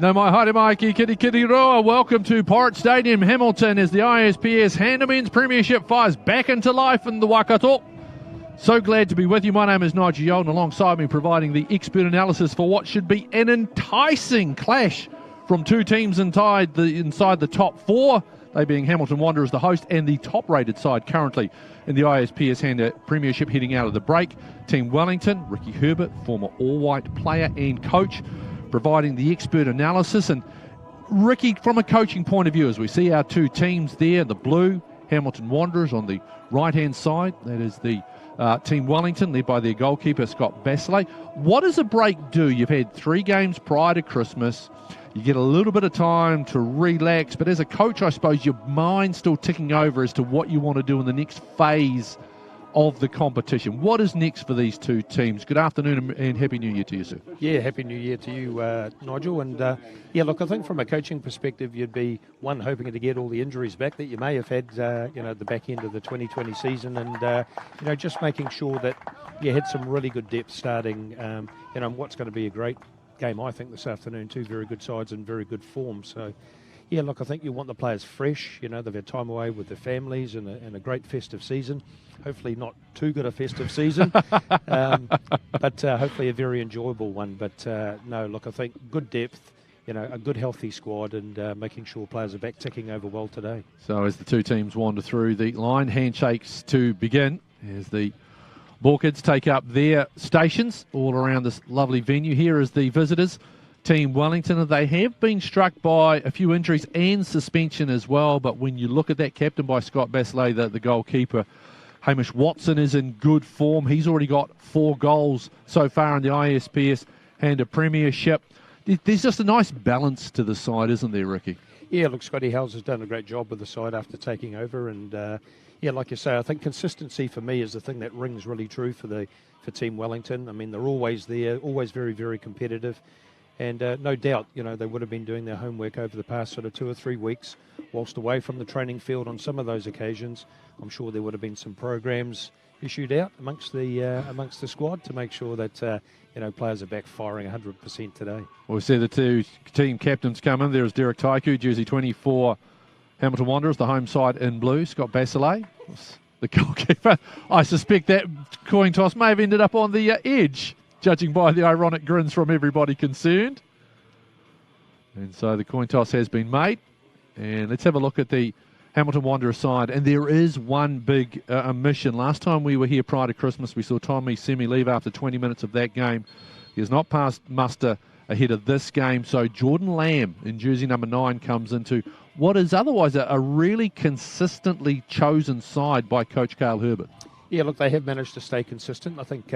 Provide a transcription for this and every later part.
No mai haere mai ki kiri roa. Welcome to Porritt Stadium, Hamilton, as the ISPS Handa Men's Premiership fires back into life in the Waikato. So glad to be with you. My name is Nigel Yolden, alongside me providing the expert analysis for what should be an enticing clash from two teams inside the top four, they being Hamilton Wanderers, the host, and the top-rated side currently in the ISPS Handa Premiership heading out of the break, Team Wellington. Ricky Herbert, former all-white player and coach, providing the expert analysis. And Ricky, from a coaching point of view, as we see our two teams there, the blue, Hamilton Wanderers on the right-hand side, that is the Team Wellington, led by their goalkeeper, Scott Basile. What does a break do? You've had 3 games prior to Christmas. You get a little bit of time to relax, but as a coach, I suppose your mind's still ticking over as to what you want to do in the next phase of the competition. What is next for these two teams? Good afternoon and Happy New Year to you, sir. Yeah, Happy New Year to you, Nigel. And look, I think from a coaching perspective, you'd be, one, hoping to get all the injuries back that you may have had, at the back end of the 2020 season, and, just making sure that you had some really good depth starting, what's going to be a great game, I think, this afternoon. Two very good sides in very good form. So, yeah, look, I think you want the players fresh. They've had time away with their families and a great festive season. Hopefully not too good a festive season, but hopefully a very enjoyable one. But no, look, I think good depth, a good healthy squad, and making sure players are back ticking over well today. So as the two teams wander through the line, handshakes to begin as the Ball Kids take up their stations all around this lovely venue. Here is the visitors, Team Wellington, and they have been struck by a few injuries and suspension as well. But when you look at that, captain by Scott Basile, the goalkeeper, Hamish Watson is in good form. He's already got 4 goals so far in the ISPS Handa Premiership. There's just a nice balance to the side, isn't there, Ricky? Yeah, look, Scotty Hales has done a great job with the side after taking over. And, like you say, I think consistency for me is the thing that rings really true for Team Wellington. I mean, they're always there, always very, very competitive. And no doubt, they would have been doing their homework over the past sort of 2 or 3 weeks, whilst away from the training field on some of those occasions. I'm sure there would have been some programs issued out amongst the squad to make sure that players are back firing 100% today. Well, we see the two team captains come in. There's Derek Taiku, jersey 24, Hamilton Wanderers, the home side in blue. Scott Basile, the goalkeeper. I suspect that coin toss may have ended up on the edge, judging by the ironic grins from everybody concerned. And so the coin toss has been made. And let's have a look at the Hamilton Wanderers side. And there is one big omission. Last time we were here prior to Christmas, we saw Tommy Semi leave after 20 minutes of that game. He has not passed muster ahead of this game. So Jordan Lamb in jersey number 9 comes into what is otherwise a really consistently chosen side by Coach Carl Herbert. Yeah, look, they have managed to stay consistent. I think,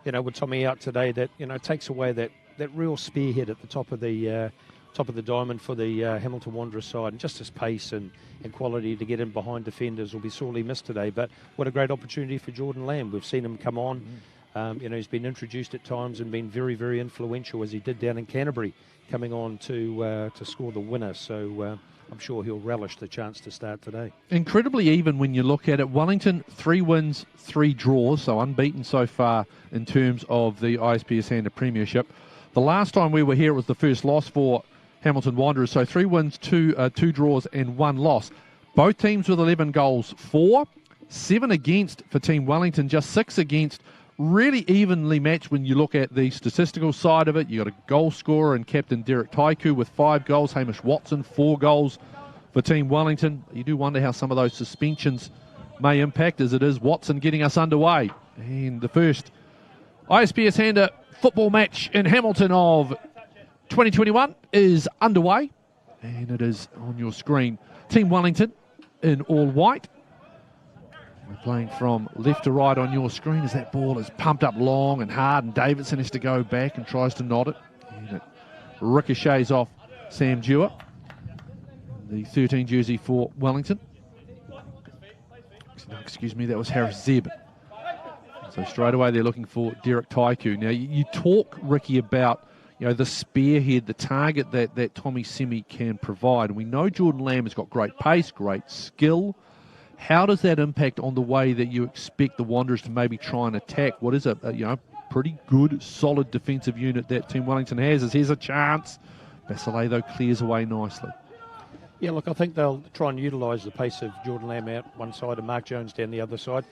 with Tommy out today, that takes away that real spearhead at the top of the diamond for the Hamilton Wanderers side, and just his pace and quality to get in behind defenders will be sorely missed today. But what a great opportunity for Jordan Lamb. We've seen him come on. He's been introduced at times and been very, very influential, as he did down in Canterbury, coming on to score the winner. So I'm sure he'll relish the chance to start today. Incredibly even when you look at it. Wellington, 3 wins, 3 draws, so unbeaten so far in terms of the ISPS Handa Premiership. The last time we were here, it was the first loss for Hamilton Wanderers, so 3 wins, 2 draws and 1 loss. Both teams with 11 goals for, 7 against for Team Wellington, just 6 against. Really evenly matched when you look at the statistical side of it. You got a goal scorer and captain Derek Taiku with 5 goals. Hamish Watson, 4 goals for Team Wellington. You do wonder how some of those suspensions may impact, as it is Watson getting us underway. And the first ISPS Handa football match in Hamilton of 2021 is underway. And it is on your screen. Team Wellington in all white. We're playing from left to right on your screen as that ball is pumped up long and hard, and Davidson has to go back and tries to nod it. And it ricochets off Sam Dewar, the 13 jersey for Wellington. No, excuse me, that was Harris Zeb. So straight away they're looking for Derek Taiku. Now you talk, Ricky, about the spearhead, the target that Tommy Semi can provide. And we know Jordan Lamb has got great pace, great skill. How does that impact on the way that you expect the Wanderers to maybe try and attack what is a pretty good, solid defensive unit that Team Wellington has? Here's a chance Basile, though, clears away nicely. Yeah, look, I think they'll try and utilise the pace of Jordan Lamb out one side and Mark Jones down the other side.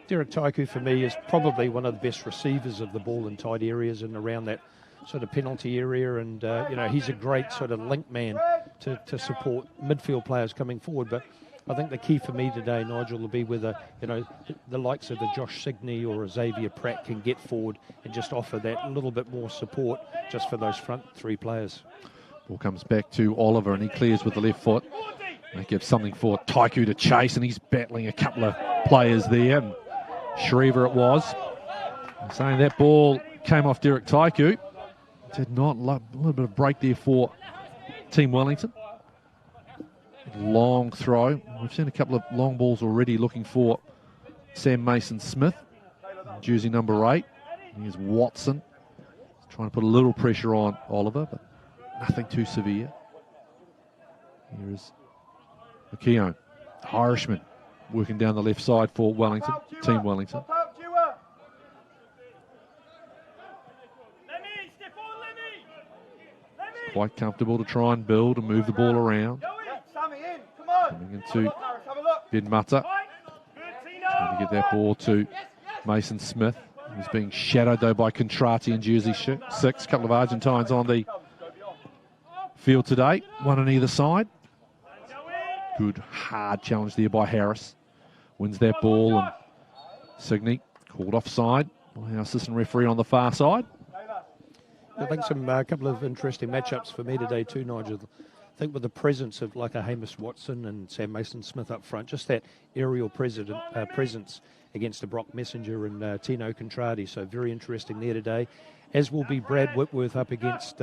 Derek Taiku, for me, is probably one of the best receivers of the ball in tight areas and around that sort of penalty area. And, he's a great sort of link man to support midfield players coming forward. But I think the key for me today, Nigel, will be whether, the likes of a Josh Signey or a Xavier Pratt can get forward and just offer that little bit more support just for those front three players. Ball comes back to Oliver, and he clears with the left foot. That gives something for Taiku to chase, and he's battling a couple of players there. And Shriver it was. I'm saying that ball came off Derek Taiku. Did not, a little bit of break there for Team Wellington. Long throw. We've seen a couple of long balls already looking for Sam Mason-Smith, jersey number 8. Here's Watson. Trying to put a little pressure on Oliver, but nothing too severe. Here is Keown, Irishman, working down the left side for Wellington, Team Wellington. It's quite comfortable to try and build and move the ball around. Coming into Ben Mata. Trying to get that ball to Mason-Smith. He's being shadowed, though, by Contrati in jersey 6. A couple of Argentines on the field today, one on either side. Good hard challenge there by Harris. Wins that ball, and Signey called offside by our assistant referee on the far side. I think a couple of interesting matchups for me today too, Nigel. I think with the presence of like a Hamish Watson and Sam Mason-Smith up front, just that aerial presence against a Brock Messenger and Tino Contrati. So very interesting there today, as will be Brad Whitworth up against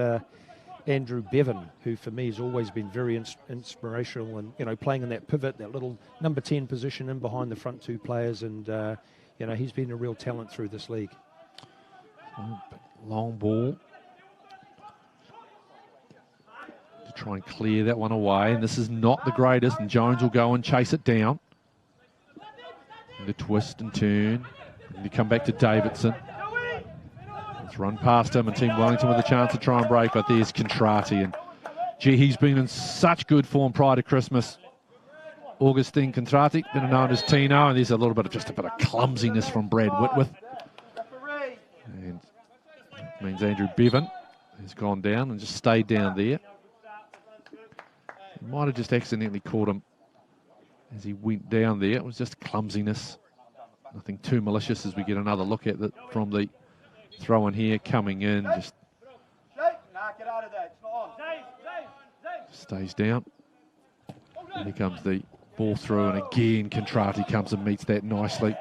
Andrew Bevan, who for me has always been very inspirational and, playing in that pivot, that little number 10 position in behind the front two players. And, he's been a real talent through this league. Long ball. To try and clear that one away. And this is not the greatest. And Jones will go and chase it down. And the twist and turn. And you come back to Davidson. Let's run past him, and Team Wellington with a chance to try and break, but there's Contrati. And gee, he's been in such good form prior to Christmas. Augustine Contrati, better known as Tino, and there's a little bit of clumsiness from Brad Whitworth. And that means Andrew Bevan has gone down and just stayed down there. He might have just accidentally caught him as he went down there. It was just clumsiness. Nothing too malicious as we get another look at it from the throw in here, coming in, just stays down. And here comes the ball through, and again Contrati comes and meets that nicely.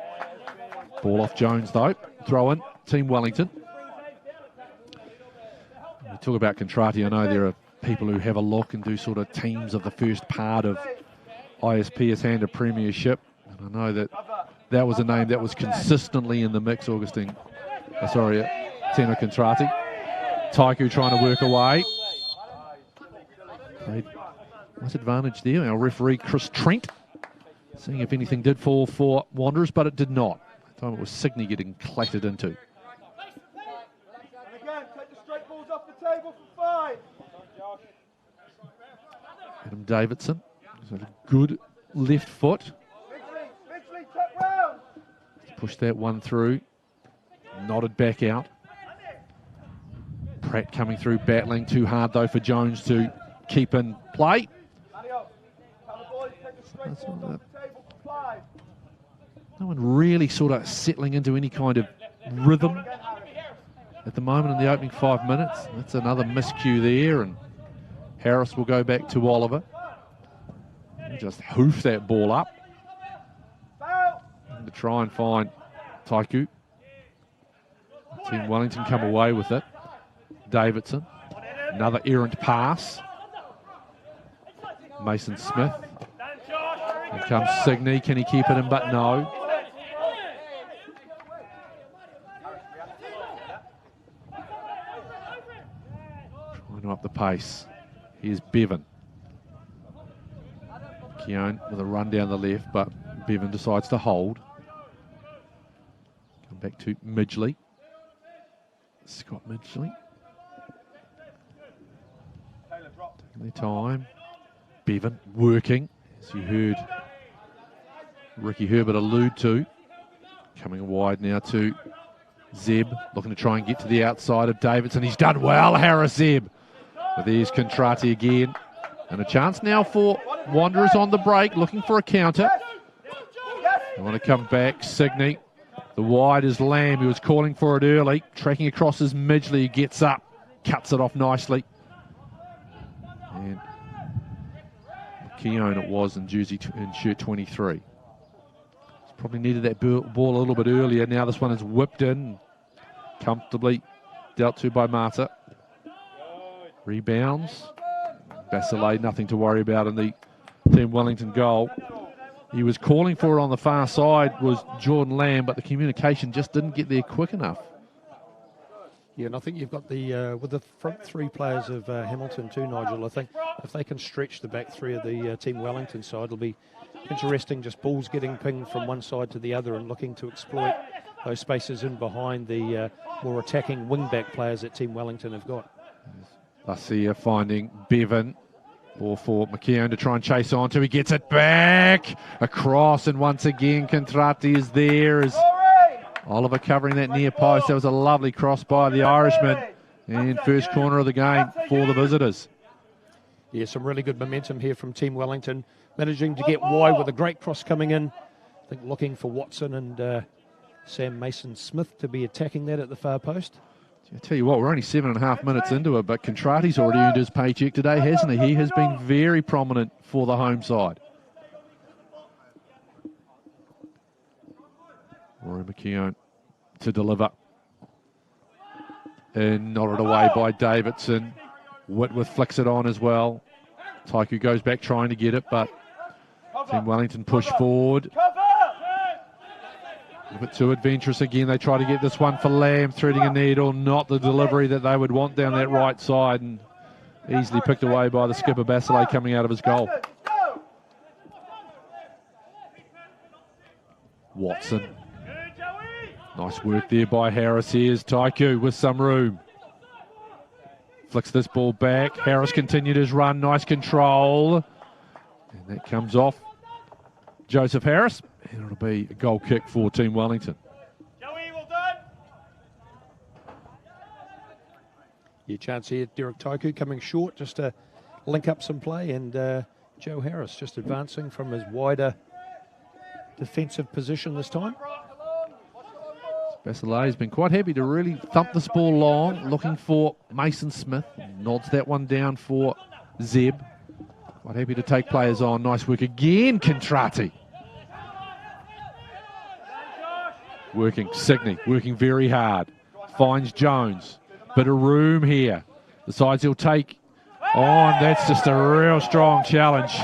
Ball off Jones though, throw in, Team Wellington. We talk about Contrati, I know there are people who have a look and do sort of teams of the first part of ISPS Handa Premiership. And I know that was a name that was consistently in the mix, Tino Contrati. Taiku trying to work away. Played nice advantage there. Our referee, Chris Trent, seeing if anything did fall for Wanderers, but it did not. At the time it was Signey getting clattered into. Adam Davidson has got a good left foot. Push that one through. Nodded back out. Pratt coming through, battling too hard though for Jones to keep in play. No one really sort of settling into any kind of rhythm at the moment in the opening 5 minutes. That's another miscue there, and Harris will go back to Oliver. And just hoof that ball up. And to try and find Taiku. Team Wellington come away with it. Davidson, another errant pass. Mason-Smith. Here comes Signey. Can he keep it in? But no. Trying to up the pace. Here's Bevan. Keown with a run down the left, but Bevan decides to hold. Come back to Midgley. Scott Midgley. Taking their time. Bevan working, as you heard Ricky Herbert allude to. Coming wide now to Zeb, looking to try and get to the outside of Davidson. He's done well, Harris Zeb. But there's Contrati again. And a chance now for Wanderers on the break, looking for a counter. They want to come back. Signey. The wide is Lamb. He was calling for it early. Tracking across his Midgley. He gets up. Cuts it off nicely. And Keown it was in shirt 23. Probably needed that ball a little bit earlier. Now this one is whipped in. Comfortably dealt to by Marta. Rebounds. Basile, nothing to worry about in the Team Wellington goal. He was calling for it on the far side, was Jordan Lamb, but the communication just didn't get there quick enough. Yeah, and I think you've got the, with the front three players of Hamilton too, Nigel, I think if they can stretch the back three of the Team Wellington side, it'll be interesting, just balls getting pinged from one side to the other and looking to exploit those spaces in behind the more attacking wing-back players that Team Wellington have got. Garcia finding Bevan. Ball for McKeown to try and chase onto. He gets it back across, and once again Contrati is there as Oliver covering that near post. That was a lovely cross by the Irishman, and first corner of the game for the visitors. Yeah, some really good momentum here from Team Wellington, managing to get wide with a great cross coming in. I think looking for Watson and Sam Mason-Smith to be attacking that at the far post. I tell you what, we're only 7.5 minutes into it, but Contrati's already earned his paycheck today, hasn't he? He has been very prominent for the home side. Rory McKeown to deliver. And nodded away by Davidson. Whitworth flicks it on as well. Taiku goes back trying to get it, but Team Wellington push forward. A bit too adventurous again. They try to get this one for Lamb, threading a needle. Not the delivery that they would want down that right side, and easily picked away by the skipper Basile coming out of his goal. Watson. Nice work there by Harris. Here's Taiku with some room. Flicks this ball back. Harris continued his run. Nice control. And that comes off Joseph Harris. And it'll be a goal kick for Team Wellington. Joey, well done. Yeah, chance here. Derek Taiku coming short just to link up some play. And Joe Harris just advancing from his wider defensive position this time. Basile has been quite happy to really thump this ball long, looking for Mason-Smith. Nods that one down for Zeb. Quite happy to take players on. Nice work again, Contrati. Working, Signey, working very hard. Finds Jones. Bit of room here. The sides he'll take on. That's just a real strong challenge.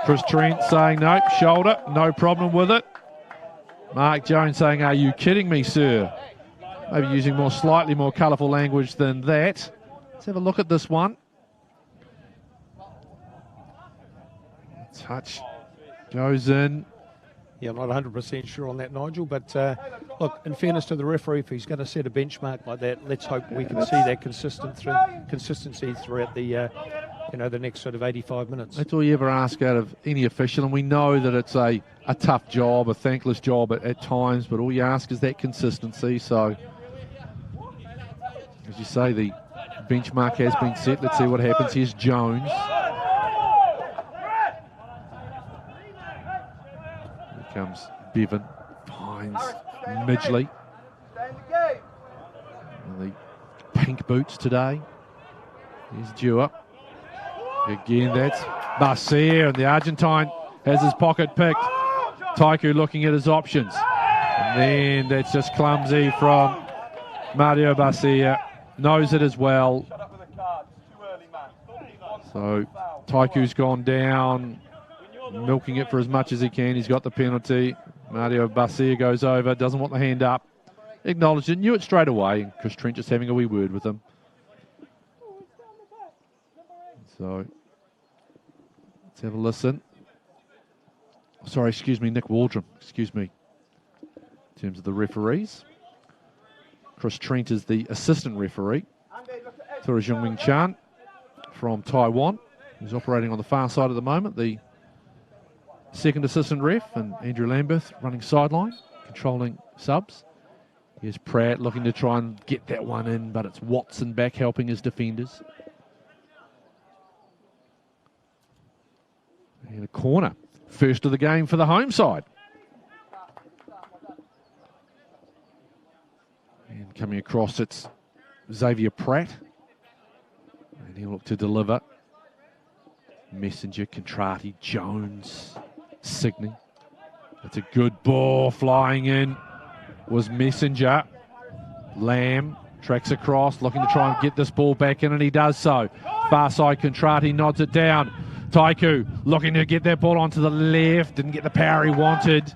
Chris Trent saying, nope, shoulder, no problem with it. Mark Jones saying, are you kidding me, sir? Maybe using slightly more colourful language than that. Let's have a look at this one. Touch goes in. Yeah, I'm not 100% sure on that, Nigel, but look, in fairness to the referee, if he's going to set a benchmark like that, let's hope we can see that consistency throughout the the next sort of 85 minutes. That's all you ever ask out of any official, and we know that it's a tough job, a thankless job at times, but all you ask is that consistency. So, as you say, the benchmark has been set. Let's see what happens. Here's Jones. Here comes Bevan. Finds Midgley. And the pink boots today. Here's Dewar. Again, that's Barcia, and the Argentine has his pocket picked. Taiku looking at his options. And then that's just clumsy from Mario Barcia. Knows it as well. So Taiku's gone down, milking it for as much as he can. He's got the penalty. Mario Barcia goes over, doesn't want the hand up. Acknowledged it, knew it straight away. And Chris Trent just having a wee word with him. So, let's have a listen. Sorry, excuse me, Nick Waldrum, excuse me. In terms of the referees. Chris Trent is the assistant referee. So is Jung Ming Chan. from Taiwan, who's operating on the far side at the moment. The second assistant ref, and Andrew Lambeth running sideline, controlling subs. Here's Pratt looking to try and get that one in, but it's Watson back helping his defenders. And a corner. First of the game for the home side. And coming across, it's Xavier Pratt. And he'll look to deliver. Messenger, Contrati, Jones, Signey. That's a good ball flying in. Was Messenger. Lamb tracks across, looking to try and get this ball back in, and he does so. Far side, Contrati nods it down. Taiku looking to get that ball onto the left, didn't get the power he wanted.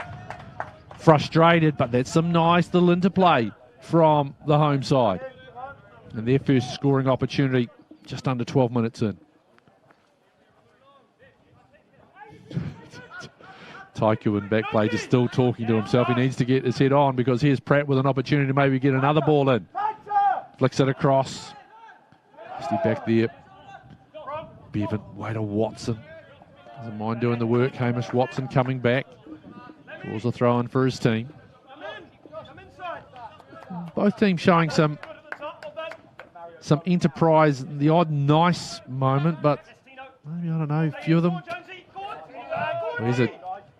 Frustrated, but that's some nice little interplay from the home side. And their first scoring opportunity just under 12 minutes in. Taiku in back play just still talking to himself. He needs to get his head on, because here's Pratt with an opportunity to maybe get another ball in. Flicks it across. Stay back there. Bevan, way to Watson. Doesn't mind doing the work. Hamish Watson coming back. Draws a throw in for his team. Both teams showing some enterprise, the odd nice moment, but maybe, I don't know, a few of them. There's a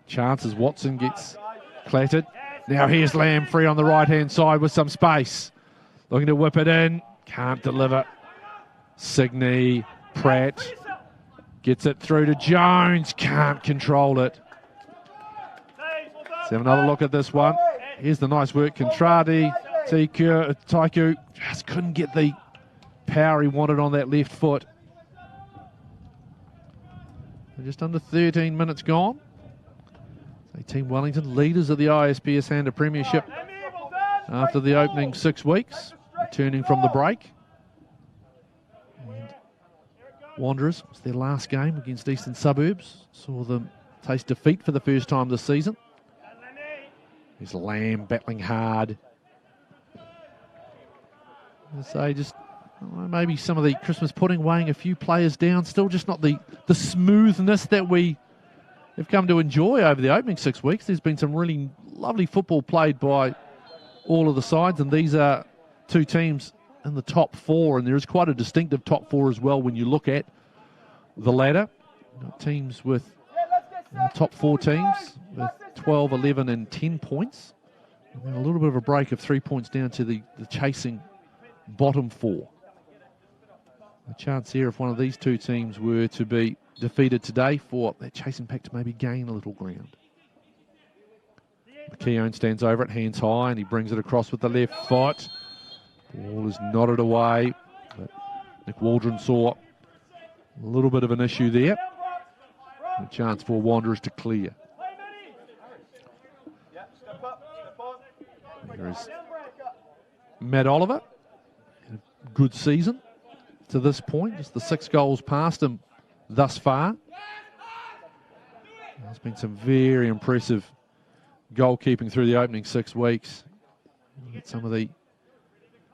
chance as Watson gets clattered. Now here's Lamb free on the right-hand side with some space. Looking to whip it in. Can't deliver. Signey, Pratt gets it through to Jones. Can't control it. Let's have another look at this one. Here's the nice work. Contrati, Taiku just couldn't get the power he wanted on that left foot. Just under 13 minutes gone. So Team Wellington, leaders of the ISPS Handa Premiership after the opening 6 weeks, returning from the break. And Wanderers, it's their last game against Eastern Suburbs. Saw them taste defeat for the first time this season. There's Lamb battling hard. I'd say just maybe some of the Christmas pudding weighing a few players down. Still just not the smoothness that we have come to enjoy over the opening 6 weeks. There's been some really lovely football played by all of the sides, and these are two teams in the top four, and there is quite a distinctive top four as well when you look at the ladder. Teams with top four teams with 12, 11 and 10 points. And then a little bit of a break of 3 points down to the chasing bottom four. A chance here if one of these two teams were to be defeated today for that chasing pack to maybe gain a little ground. Keown stands over it, hands high, and he brings it across with the left foot. Ball is nodded away, but Nick Waldron saw a little bit of an issue there. A chance for Wanderers to clear. There is Matt Oliver. Good season to this point. Just the 6 goals past him thus far. There's been some very impressive goalkeeping through the opening 6 weeks. You get some of the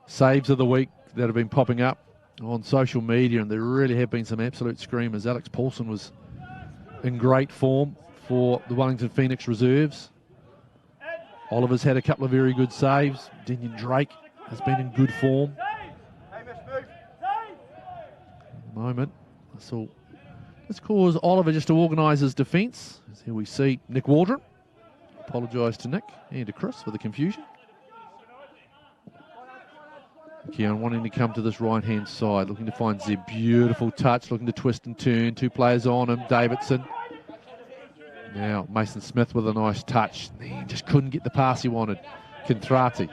saves of the week that have been popping up on social media, and there really have been some absolute screamers. Alex Paulson was in great form for the Wellington Phoenix reserves. Oliver's had a couple of very good saves. Dinian Drake has been in good form. At the moment, this cause Oliver just to organise his defence. Here we see Nick Waldron. Apologise to Nick and to Chris for the confusion. Keown wanting to come to this right-hand side, looking to find Zeb. Beautiful touch, looking to twist and turn. 2 players on him. Davidson. Now Mason Smith with a nice touch. He just couldn't get the pass he wanted. Contrati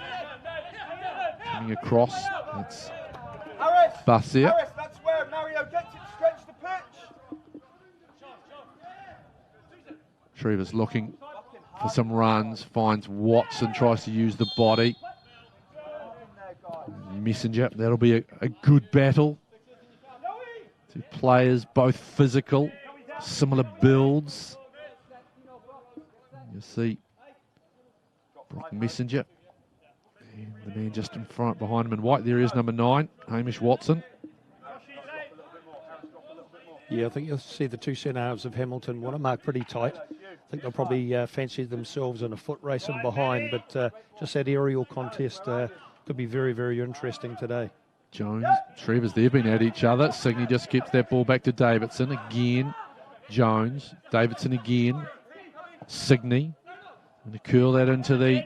coming across. It's Basia. That's where Mario gets it, stretch the pitch. Trevor's looking for some runs, finds Watson, tries to use the body. Messenger, that'll be a good battle. 2 players, both physical, similar builds. You see Brock Messenger. And the man just in front behind him in white, there is number 9, Hamish Watson. Yeah, I think you'll see the two centre halves of Hamilton want to mark pretty tight. I think they'll probably fancy themselves in a foot race in behind, but just that aerial contest could be very, very interesting today. Jones, Shrevers, they've been at each other. Signey just keeps that ball back to Davidson. Again, Jones. Davidson again. Signey. Going to curl that into the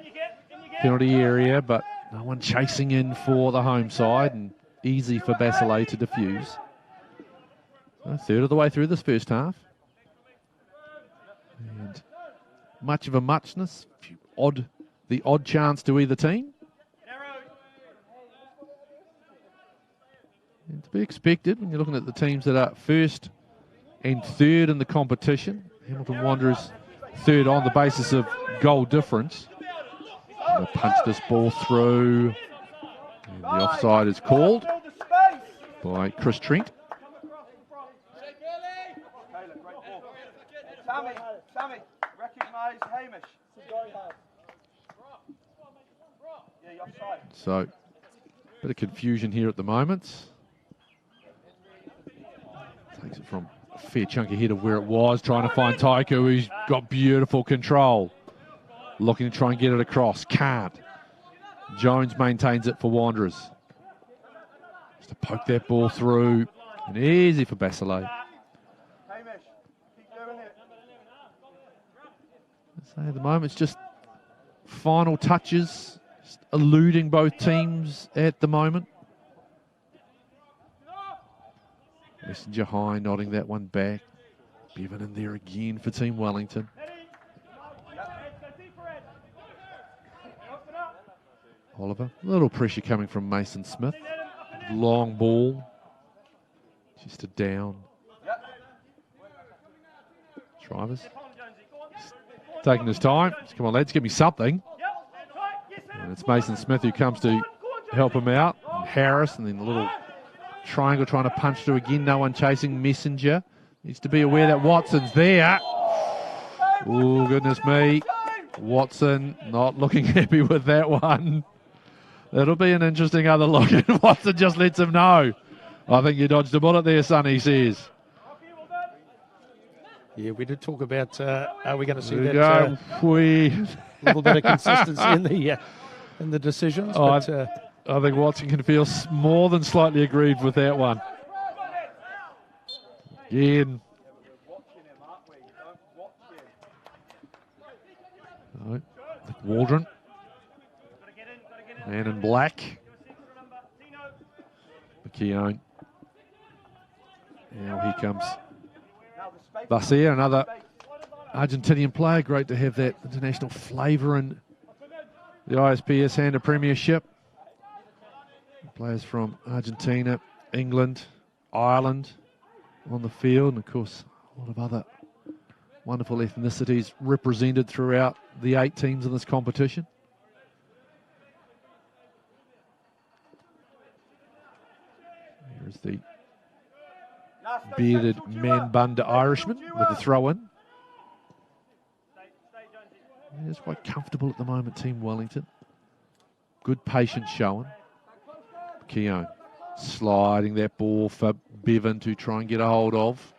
penalty area, but no one chasing in for the home side, and easy for Basilet to defuse. So a third of the way through this first half. And much of a muchness. The odd chance to either team. And to be expected when you're looking at the teams that are first and third in the competition. Hamilton Wanderers third on the basis of goal difference. They punch this ball through. And the offside is called by Chris Trent. Sammy, recognise Hamish. Yeah, you're offside. So, bit of confusion here at the moment. Takes it from a fair chunk ahead of where it was, trying to find Taiku, who's got beautiful control. Looking to try and get it across. Can't. Jones maintains it for Wanderers. Just to poke that ball through. And easy for Basilet. Hamish, keep doing it. So at the moment, it's just final touches, just eluding both teams at the moment. Messenger high, nodding that one back. Bevan in there again for Team Wellington. Oliver, a little pressure coming from Mason Smith. Long ball, just a down. Drivers taking his time. Come on, lads, give me something. And it's Mason Smith who comes to help him out. And Harris, and then a little triangle trying to punch through again. No one chasing. Messenger needs to be aware that Watson's there. Oh, goodness me. Watson not looking happy with that one. It'll be an interesting other look. And Watson just lets him know. I think you dodged a bullet there, son, he says. Yeah, we did talk about are we going to see There that little bit of consistency in the decisions. Oh, but, I think Watson can feel more than slightly aggrieved with that one. Again. Right. Waldron. Man in black. McKeown. Now here comes Barcia, another Argentinian player. Great to have that international flavour in the ISPS Handa Premiership. Players from Argentina, England, Ireland on the field, and of course a lot of other wonderful ethnicities represented throughout the 8 teams in this competition. Here's the bearded man-bunda Irishman with the throw-in. It's quite comfortable at the moment, Team Wellington. Good patience showing. Keown sliding that ball for Bevan to try and get a hold of.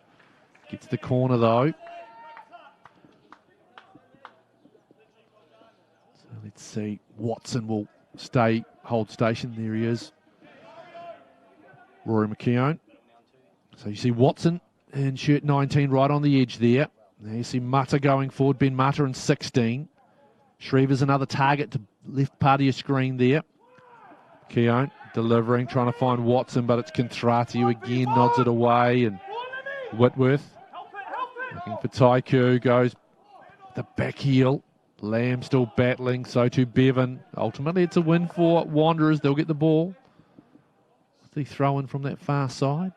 Gets the corner though. So let's see. Watson will hold station. There he is. Rory McKeown. So you see Watson in shirt 19 right on the edge there. Now you see Mata going forward. Ben Mata in 16. Shrevers another target to left part of your screen there. Keown delivering, trying to find Watson, but it's Contrati who again nods it away, and Whitworth looking for Taiku, goes the back heel. Lamb still battling, so too Bevan. Ultimately it's a win for Wanderers. They'll get the ball. The throw in from that far side.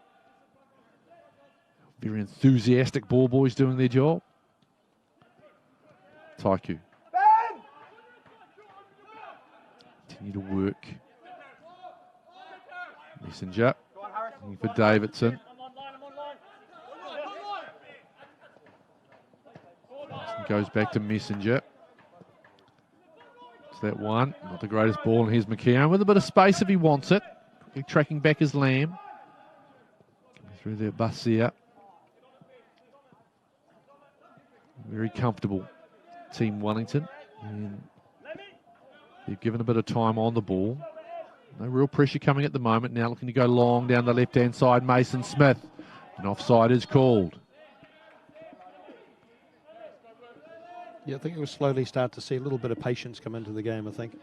Very enthusiastic ball boys doing their job. Taiku. Continue to work. Messenger. Looking for Davidson. Goes back to Messenger. It's that one. Not the greatest ball. And here's McKeown with a bit of space if he wants it. Tracking back his Lamb. Coming through there, Barcia. Very comfortable, Team Wellington. And they've given a bit of time on the ball. No real pressure coming at the moment. Now looking to go long down the left-hand side, Mason Smith. And offside is called. Yeah, I think we'll slowly start to see a little bit of patience come into the game. I think,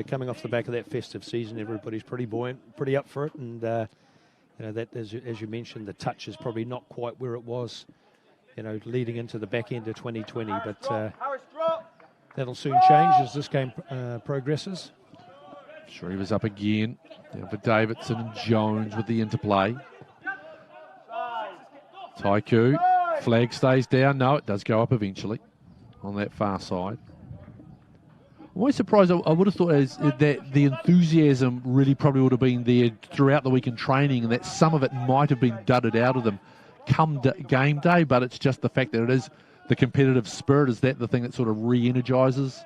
coming off the back of that festive season, everybody's pretty buoyant, pretty up for it. And, that, as you mentioned, the touch is probably not quite where it was, leading into the back end of 2020. But that'll soon change as this game progresses. Shrever's up again. Down for Davidson and Jones with the interplay. Taiku, flag stays down. No, it does go up eventually on that far side. I'm always surprised. I would have thought that the enthusiasm really probably would have been there throughout the week in training, and that some of it might have been dudded out of them come game day, but it's just the fact that it is the competitive spirit. Is that the thing that sort of re-energises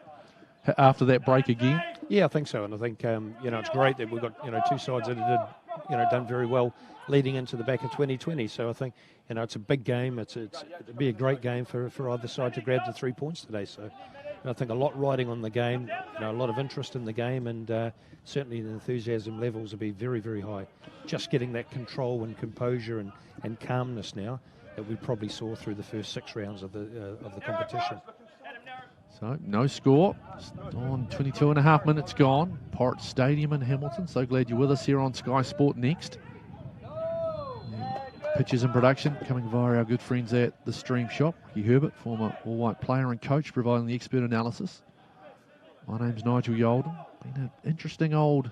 after that break again? Yeah, I think so. And I think, it's great that we've got, two sides that have done very well leading into the back of 2020. So I think, it's a big game. It'd be a great game for either side to grab the 3 points today. So I think a lot riding on the game, a lot of interest in the game, and certainly the enthusiasm levels will be very, very high. Just getting that control and composure and calmness now that we probably saw through the first 6 rounds of the competition. So, no score. On 22 and a half minutes gone. Porritt Stadium in Hamilton. So glad you're with us here on Sky Sport Next. Pictures and production coming via our good friends at the Stream Shop. Ricky Herbert, former all-white player and coach, providing the expert analysis. My name's Nigel Yolden. Been an interesting old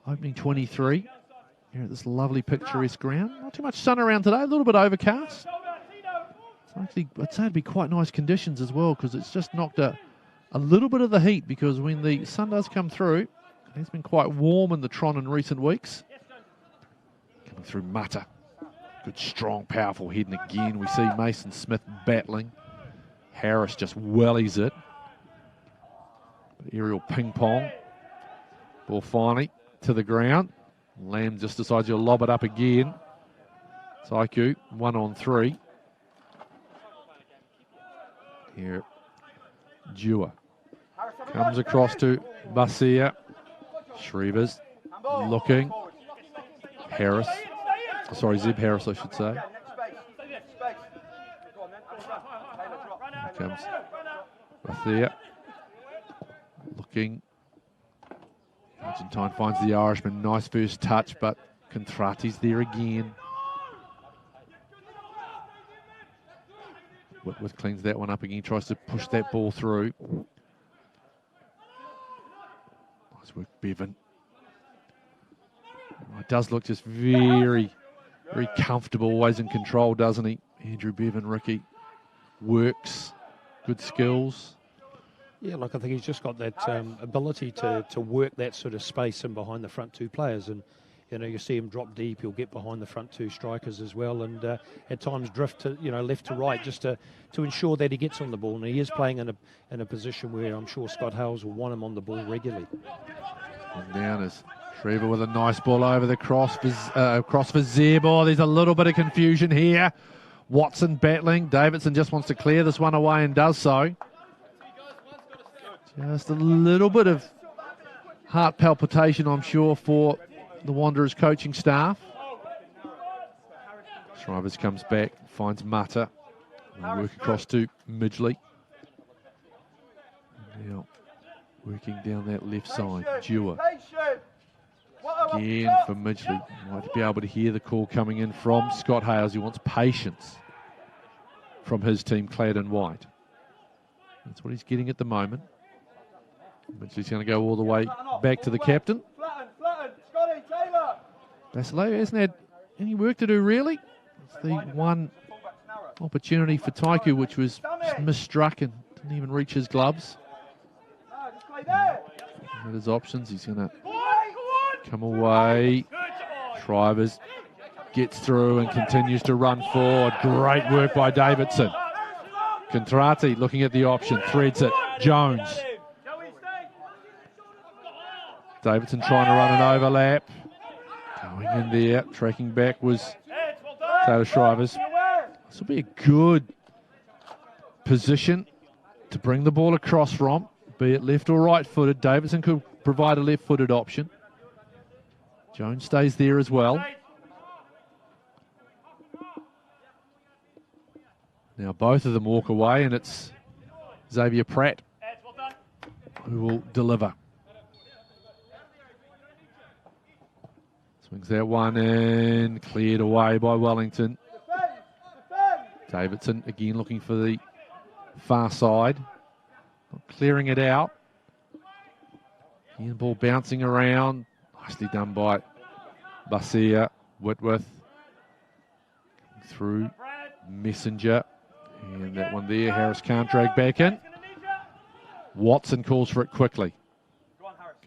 opening 23 here at this lovely picturesque ground. Not too much sun around today, a little bit overcast. Actually, I'd say it'd be quite nice conditions as well, because it's just knocked a little bit of the heat, because when the sun does come through, it has been quite warm in the Tron in recent weeks. Coming through Mata. Good, strong, powerful head, and again we see Mason Smith battling. Harris just wellies it. Aerial ping pong. Ball finally to the ground. Lamb just decides he'll lob it up again. Taiku, 1-on-3. Here, Dewar comes across to Basia. Shrever's looking. Harris. Sorry, Zeb Harris, I should say. Here comes Basia. Looking. Argentine finds the Irishman. Nice first touch, but Contrati's there again. Whitworth cleans that one up again, tries to push that ball through. Nice work, Bevan. It does look just very, very comfortable, always in control, doesn't he? Andrew Bevan, Ricky, works, good skills. Yeah, look, I think he's just got that ability to work that sort of space in behind the front 2 players. And, you see him drop deep, he'll get behind the front 2 strikers as well, and at times drift to, left to right, just to ensure that he gets on the ball. And he is playing in a position where I'm sure Scott Hales will want him on the ball regularly. And down is Shrever with a nice ball over the cross for Zeb. Oh, there's a little bit of confusion here. Watson battling. Davidson just wants to clear this one away and does so. Just a little bit of heart palpitation, I'm sure, for the Wanderers coaching staff. Shrever comes back, finds Mata. Work across to Midgley. Now working down that left side, Dewar. Again for Midgley. Might be able to hear the call coming in from Scott Hales. He wants patience from his team clad in white. That's what he's getting at the moment. Midgley's going to go all the way back to the captain. Basilio hasn't had any work to do, really. It's the one opportunity for Taiku, which was misstruck and didn't even reach his gloves. At his options, he's going to come away. Shrever gets through and continues to run forward. Great work by Davidson. Contrati looking at the option, threads it. Jones. Davidson trying to run an overlap. Going in there, tracking back was Taylor Shrever. This will be a good position to bring the ball across from, be it left or right-footed. Davidson could provide a left-footed option. Jones stays there as well. Now both of them walk away, and it's Xavier Pratt who will deliver. Swings that one in, cleared away by Wellington. Davidson again looking for the far side, not clearing it out. Again, the ball bouncing around, nicely done by Basia. Whitworth through Messenger, and that one there, Harris can't drag back in. Watson calls for it quickly,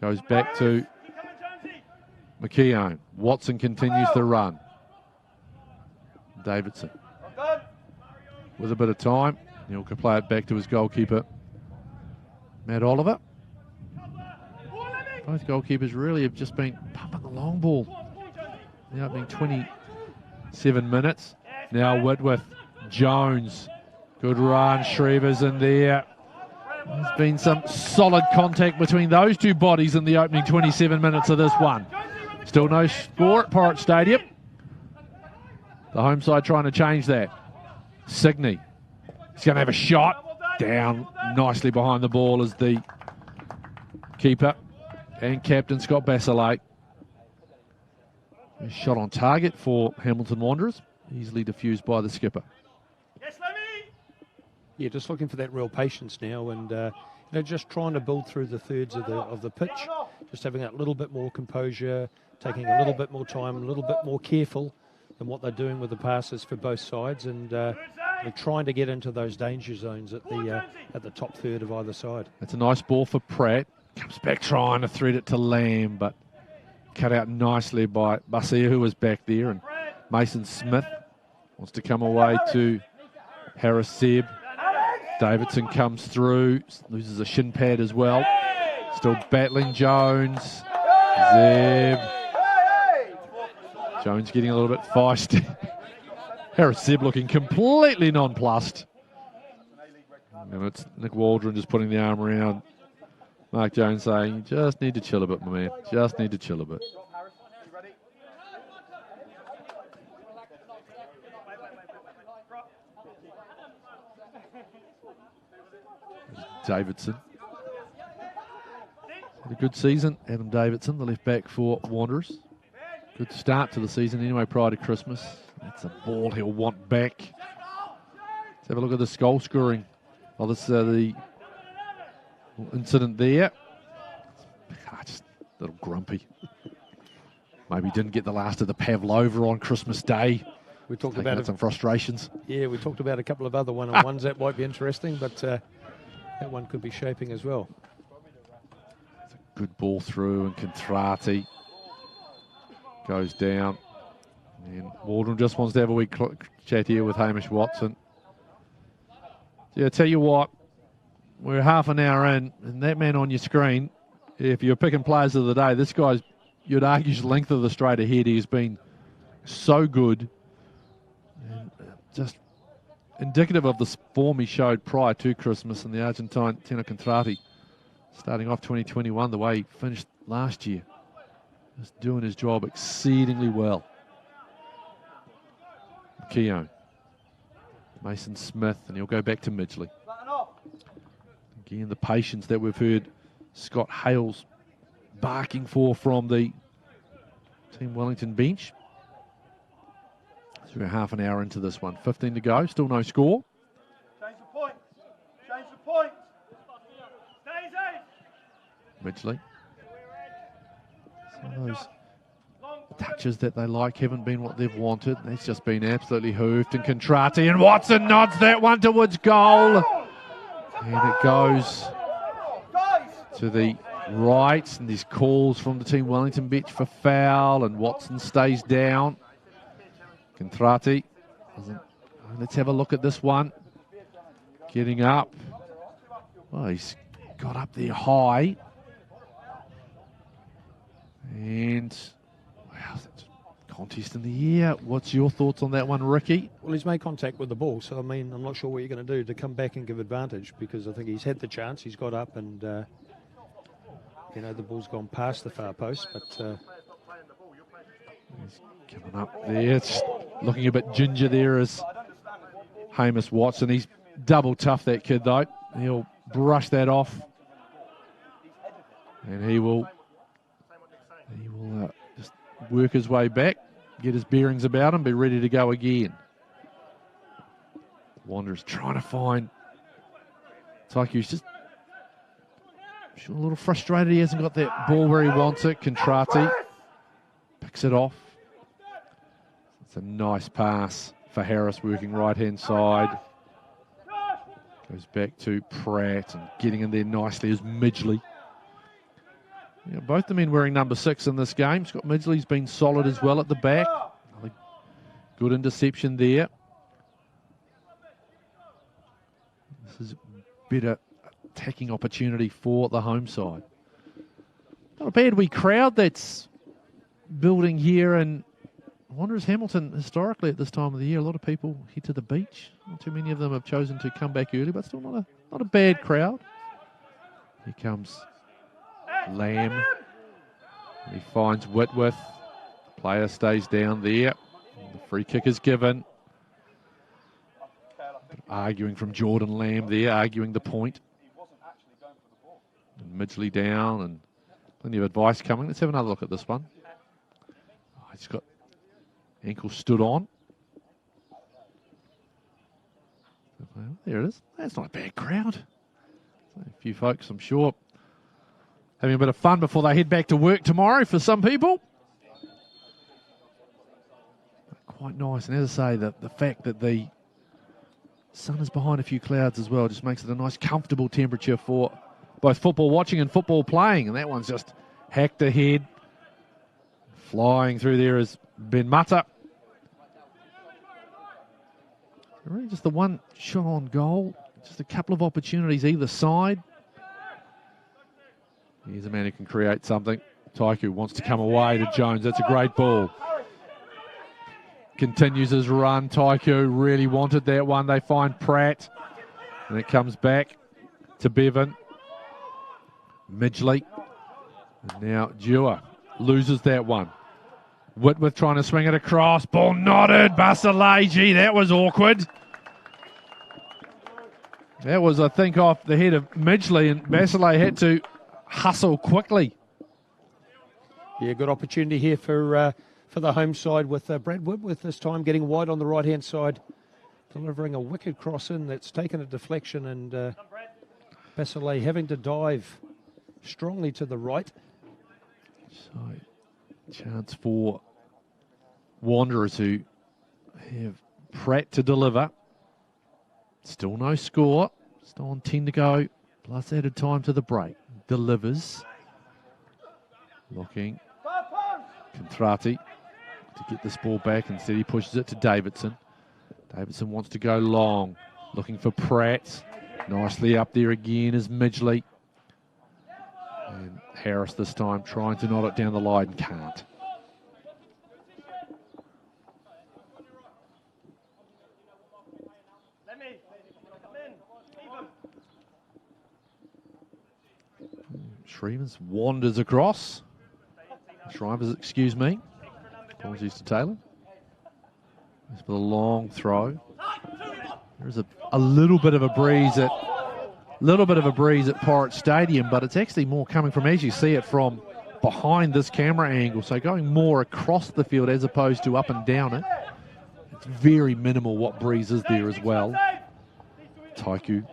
goes back to McKeown. Watson continues the run. Davidson with a bit of time, he'll play it back to his goalkeeper, Matt Oliver. Both goalkeepers really have just been pumping the long ball. The opening 27 minutes. Now Whitworth, Jones, good run, Shrever's in there. There's been some solid contact between those two bodies in the opening 27 minutes of this one. Still no score at Porritt Stadium. The home side trying to change that. Signey, he's going to have a shot. Down nicely behind the ball is the keeper and captain Scott Basilate. A shot on target for Hamilton Wanderers, easily diffused by the skipper. Yeah, just looking for that real patience now, and just trying to build through the thirds of the pitch, just having a little bit more composure, taking a little bit more time, a little bit more careful than what they're doing with the passes for both sides, and they're trying to get into those danger zones at the top third of either side. It's a nice ball for Pratt. Comes back trying to thread it to Lamb, but cut out nicely by Basia, who was back there, and Mason Smith wants to come away to Harris Seb. Davidson comes through, loses a shin pad as well. Still battling Jones. Zeb. Jones getting a little bit feisty. Harris Seb looking completely nonplussed. And it's Nick Waldron just putting the arm around Mark Jones, saying, you just need to chill a bit, my man. Just need to chill a bit. Davidson. Had a good season, Adam Davidson, the left back for Wanderers. Good start to the season anyway prior to Christmas. That's a ball he'll want back. Let's have a look at the goal scoring. Oh, this the incident there. Just a little grumpy. Maybe didn't get the last of the Pavlova on Christmas Day. We talked about some frustrations. Yeah, we talked about a couple of other one-on-ones that might be interesting, but that one could be shaping as well. It's a good ball through, and Contrati goes down. And Waldron just wants to have a wee chat here with Hamish Watson. Yeah, I tell you what, we're half an hour in, and that man on your screen, if you're picking players of the day, this guy's, you'd argue, his length of the straight ahead. He's been so good. And just indicative of the form he showed prior to Christmas, and the Argentine Tino Contrati starting off 2021 the way he finished last year. Just doing his job exceedingly well. Keown. Mason Smith, and he'll go back to Midgley. Again, the patience that we've heard Scott Hales barking for from the Team Wellington bench. So we're half an hour into this one. 15 to go, still no score. Change the point. Change the point. Midgley. Some of those touches that they like haven't been what they've wanted. It's just been absolutely hoofed. And Contrati, and Watson nods that one towards goal. And it goes to the right. And there's calls from the Team Wellington bench for foul. And Watson stays down. Contrati doesn't. Let's have a look at this one. Getting up. Well, he's got up there high. And wow, Contest in the air. What's your thoughts on that one, Ricky? Well, he's made contact with the ball, so I mean, I'm not sure what you're going to do to come back and give advantage, because I think he's had the chance. He's got up and, you know, the ball's gone past the far post, but... He's coming up there. It's looking a bit ginger there as Hamish Watson. He's double tough, that kid, though. He'll brush that off. And he will just work his way back, get his bearings about him, be ready to go again. Wanderers trying to find Taiki's just a little frustrated. He hasn't got that ball where he wants it. Contrati picks it off. It's a nice pass for Harris, working right-hand side. Goes back to Pratt and getting in there nicely is Midgley. Yeah, both the men wearing number 6 in this game. Scott Midgley's been solid as well at the back. Another good interception there. This is a better attacking opportunity for the home side. Not a bad wee crowd that's building here, and Wanderers Hamilton historically at this time of the year, a lot of people head to the beach. Not too many of them have chosen to come back early, but still not a bad crowd. Here comes Lamb. He finds Whitworth. Player stays down there. The free kick is given. Arguing from Jordan Lamb there, arguing the point. And Midgley down, and plenty of advice coming. Let's have another look at this one. Oh, he's got ankle stood on. There it is. That's not a bad crowd. A few folks, I'm sure, having a bit of fun before they head back to work tomorrow for some people. Quite nice. And as I say, the fact that the sun is behind a few clouds as well just makes it a nice, comfortable temperature for both football watching and football playing. And that one's just hacked ahead. Flying through there is Ben Mata. Really just the one shot on goal. Just a couple of opportunities either side. Here's a man who can create something. Taiku wants to come away to Jones. That's a great ball. Continues his run. Taiku really wanted that one. They find Pratt. And it comes back to Bevan. Midgley. And now Dewar loses that one. Whitworth trying to swing it across. Ball knotted. Basilage. That was awkward. That was, I think, off the head of Midgley, and Basilage had to hustle quickly. Yeah, good opportunity here for the home side with Brad Whitworth this time getting wide on the right-hand side, delivering a wicked cross in that's taken a deflection, and Basilage having to dive strongly to the right. So, chance for Wanderers, who have Pratt to deliver. Still no score. Still on 10 to go. Plus added time to the break. Delivers. Looking. Contrati to get this ball back. Instead he pushes it to Davidson. Davidson wants to go long. Looking for Pratt. Nicely up there again is Midgley. And Harris this time trying to knot it down the line. Can't. Shrevens wanders across. Shrivers, excuse me. Apologies to Taylor. There's a long throw. There's a little bit of a breeze at Porritt Stadium, but it's actually more coming from, as you see it, from behind this camera angle. So going more across the field as opposed to up and down it. It's very minimal what breeze is there as well. Taiku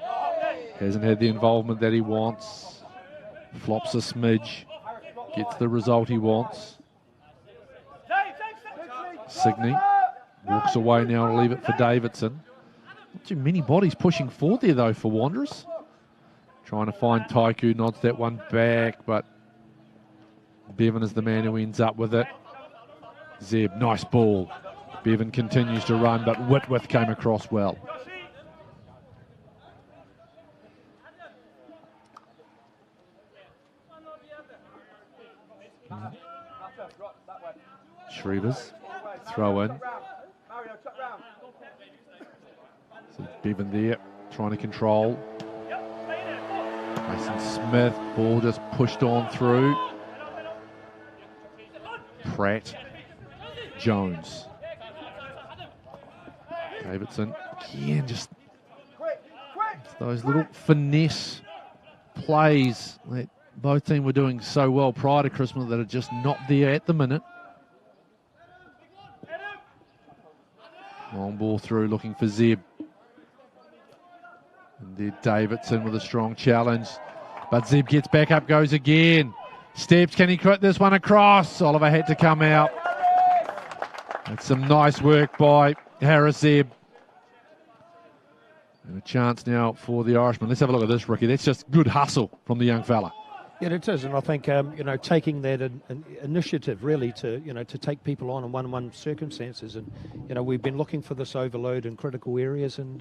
hasn't had the involvement that he wants. Flops a smidge, gets the result he wants. Signey walks away now to leave it for Davidson. Not too many bodies pushing forward there though for Wanderers. Trying to find Taiku, nods that one back, but Bevan is the man who ends up with it. Zeb, nice ball. Bevan continues to run, but Whitworth came across well. Shrevers throw in. So Bevan there, trying to control. Mason Smith, ball just pushed on through. Pratt, Jones. Davidson, again, just those little finesse plays that both teams were doing so well prior to Christmas that are just not there at the minute. Long ball through, looking for Zeb. And there Davidson with a strong challenge. But Zeb gets back up, goes again. Steps, can he put this one across? Oliver had to come out. That's some nice work by Harris Zeb. And a chance now for the Irishman. Let's have a look at this, Ricky. That's just good hustle from the young fella. Yeah, it is, and I think taking that initiative really to to take people on in one-on-one circumstances, and we've been looking for this overload in critical areas, and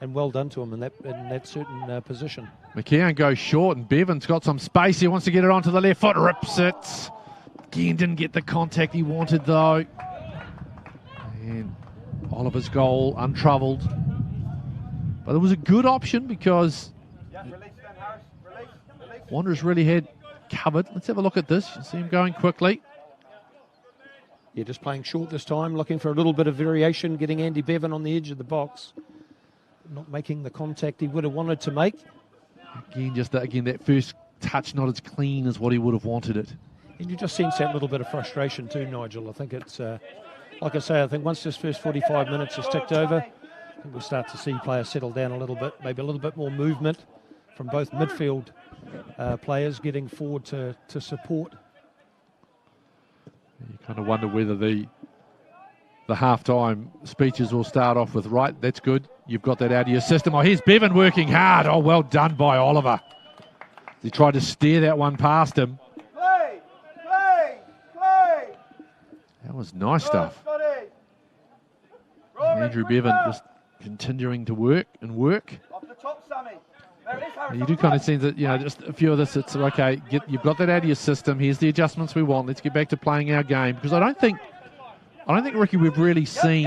well done to him in that certain position. McKeown goes short, and Bevan's got some space. He wants to get it onto the left foot, rips it. Again, didn't get the contact he wanted though. And Oliver's goal untroubled, but it was a good option because Wanderers really had covered. Let's have a look at this. You see him going quickly. Yeah, just playing short this time, looking for a little bit of variation, getting Andy Bevan on the edge of the box. Not making the contact he would have wanted to make. Again, that first touch not as clean as what he would have wanted it. And you just sense that little bit of frustration too, Nigel. I think it's, like I say, I think once this first 45 minutes is ticked over, I think we'll start to see players settle down a little bit, maybe a little bit more movement from both midfield players getting forward to support. You kind of wonder whether the halftime speeches will start off with, right, that's good, you've got that out of your system. Oh, here's Bevan working hard. Oh, well done by Oliver. He tried to steer that one past him. Play! That was nice stuff. Andrew Bevan just continuing to work and work. Off the top, Sammy. You do kind of sense that, just a few of this, it's okay, you've got that out of your system. Here's the adjustments we want. Let's get back to playing our game. Because I don't think, Ricky, we've really seen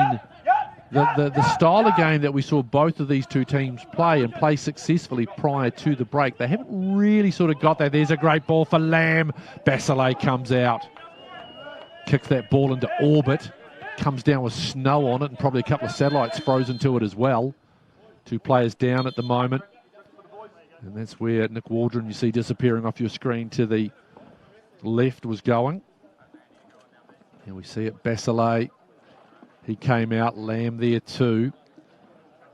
the style of game that we saw both of these two teams play and play successfully prior to the break. They haven't really sort of got that. There's a great ball for Lamb. Basile comes out, kicks that ball into orbit, comes down with snow on it and probably a couple of satellites frozen to it as well. Two players down at the moment. And that's where Nick Waldron, you see disappearing off your screen to the left, was going. And we see it, Basile. He came out, Lamb there too.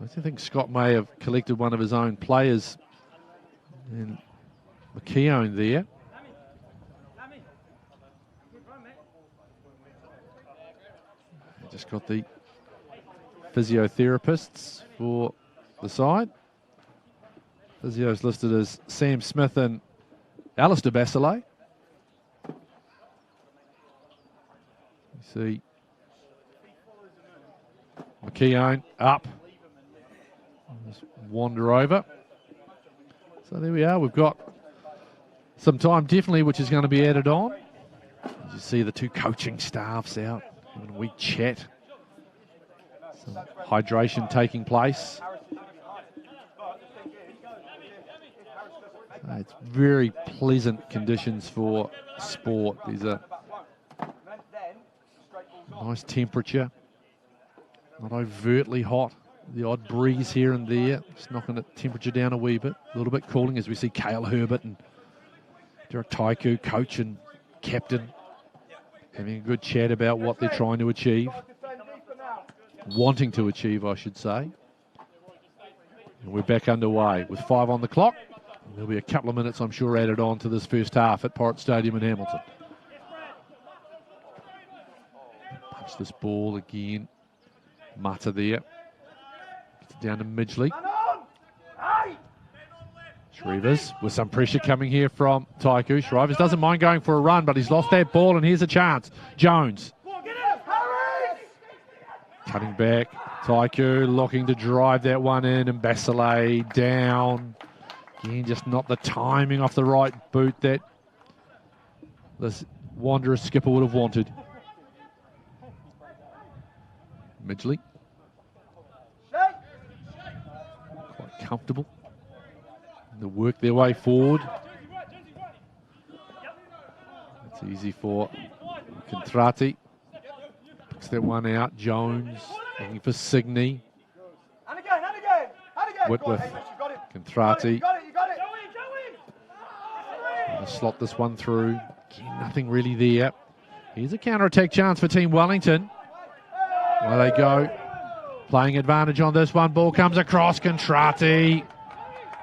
I think Scott may have collected one of his own players. And McKeown there. Just got the physiotherapists for the side. Physio's listed as Sam Smith and Alistair Basile. You see McKeown up. Just wander over. So there we are. We've got some time definitely which is going to be added on. You see the two coaching staffs out having a wee chat. Some hydration taking place. It's very pleasant conditions for sport. These are nice temperature, not overtly hot. The odd breeze here and there, just knocking the temperature down a wee bit. A little bit cooling as we see Cale Herbert and Derek Taiku, coach and captain, having a good chat about what they're trying to achieve. Wanting to achieve, I should say. And we're back underway with 5 on the clock. There'll be a couple of minutes, I'm sure, added on to this first half at Porritt Stadium in Hamilton. Punch this ball again. Mata there. Gets it down to Midgley. Shrevers with some pressure coming here from Taiku. Shrevers doesn't mind going for a run, but he's lost that ball, and here's a chance. Jones. Cutting back. Taiku looking to drive that one in, and Basile down. Again, just not the timing off the right boot that this Wanderers skipper would have wanted. Midgley. Quite comfortable. To work their way forward. It's easy for Contrati. Picks that one out. Jones looking for Signey. Whitworth. Contrati. Slot this one through. Again, nothing really there. Here's a counter-attack chance for Team Wellington. There they go. Playing advantage on this one. Ball comes across. Contrati.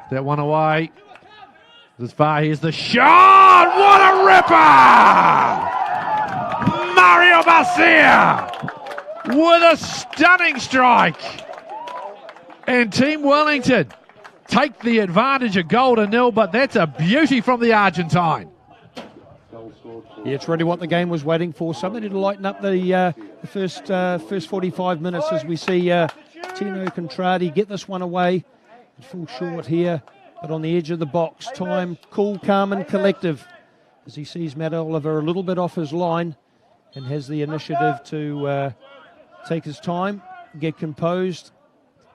That one away. This far, here's the shot! What a ripper! Mario Garcia with a stunning strike. And Team Wellington take the advantage, a goal to nil, but that's a beauty from the Argentine. Yeah, it's really what the game was waiting for. Something to lighten up the first 45 minutes as we see Tino Contrati get this one away. Full short here, but on the edge of the box. Time, cool, calm and collective as he sees Matt Oliver a little bit off his line and has the initiative to take his time, get composed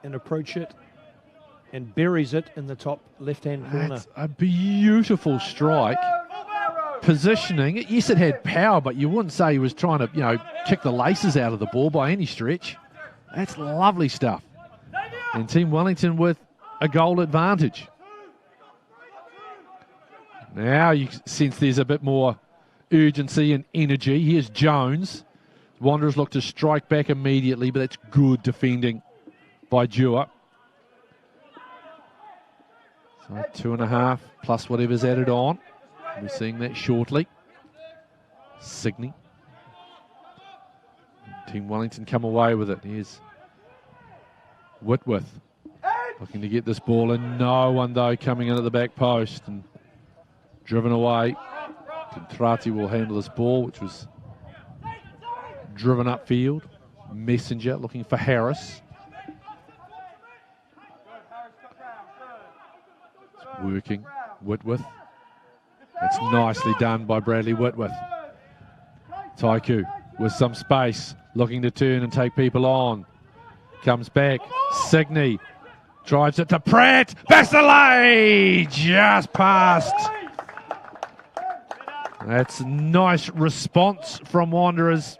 and approach it, and buries it in the top left-hand corner. That's a beautiful strike. Positioning, yes, it had power, but you wouldn't say he was trying to, kick the laces out of the ball by any stretch. That's lovely stuff. And Team Wellington with a goal advantage. Now you sense there's a bit more urgency and energy. Here's Jones. Wanderers look to strike back immediately, but that's good defending by Dewar. So 2.5 plus whatever's added on. We're seeing that shortly. Signey. Team Wellington come away with it. Here's Whitworth looking to get this ball in. No one, though, coming in at the back post and driven away. Contrati will handle this ball, which was driven upfield. Messenger looking for Harris. It's working. Whitworth. That's nicely done by Bradley Whitworth. Taiku with some space, looking to turn and take people on. Comes back. Signey drives it to Pratt. Basile just passed. That's a nice response from Wanderers.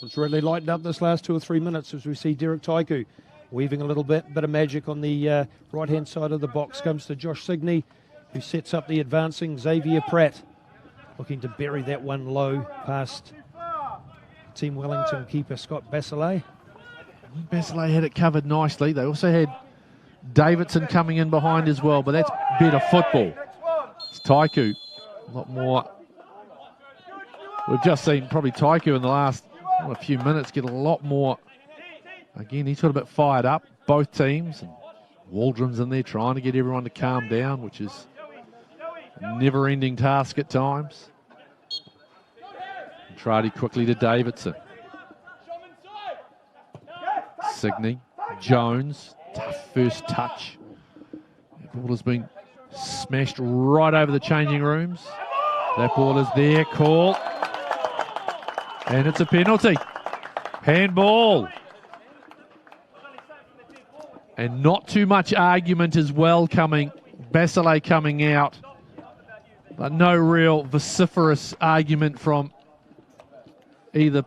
It's really lightened up this last 2 or 3 minutes as we see Derek Taiku weaving a little bit of magic on the right-hand side of the box. Comes to Josh Signey, who sets up the advancing Xavier Pratt, looking to bury that one low past Team Wellington keeper Scott Basile. Basile had it covered nicely. They also had Davidson coming in behind as well, but that's better football. It's Taiku, a lot more. We've just seen probably Taiku in the last few minutes get a lot more. Again, he's got a bit fired up, both teams. And Waldron's in there trying to get everyone to calm down, which is a never-ending task at times. Tradi quickly to Davidson. Signey, Jones, tough first touch. The ball has been smashed right over the changing rooms. That ball is there, call. And it's a penalty. Handball. And not too much argument as well coming. Basile coming out. But no real vociferous argument from either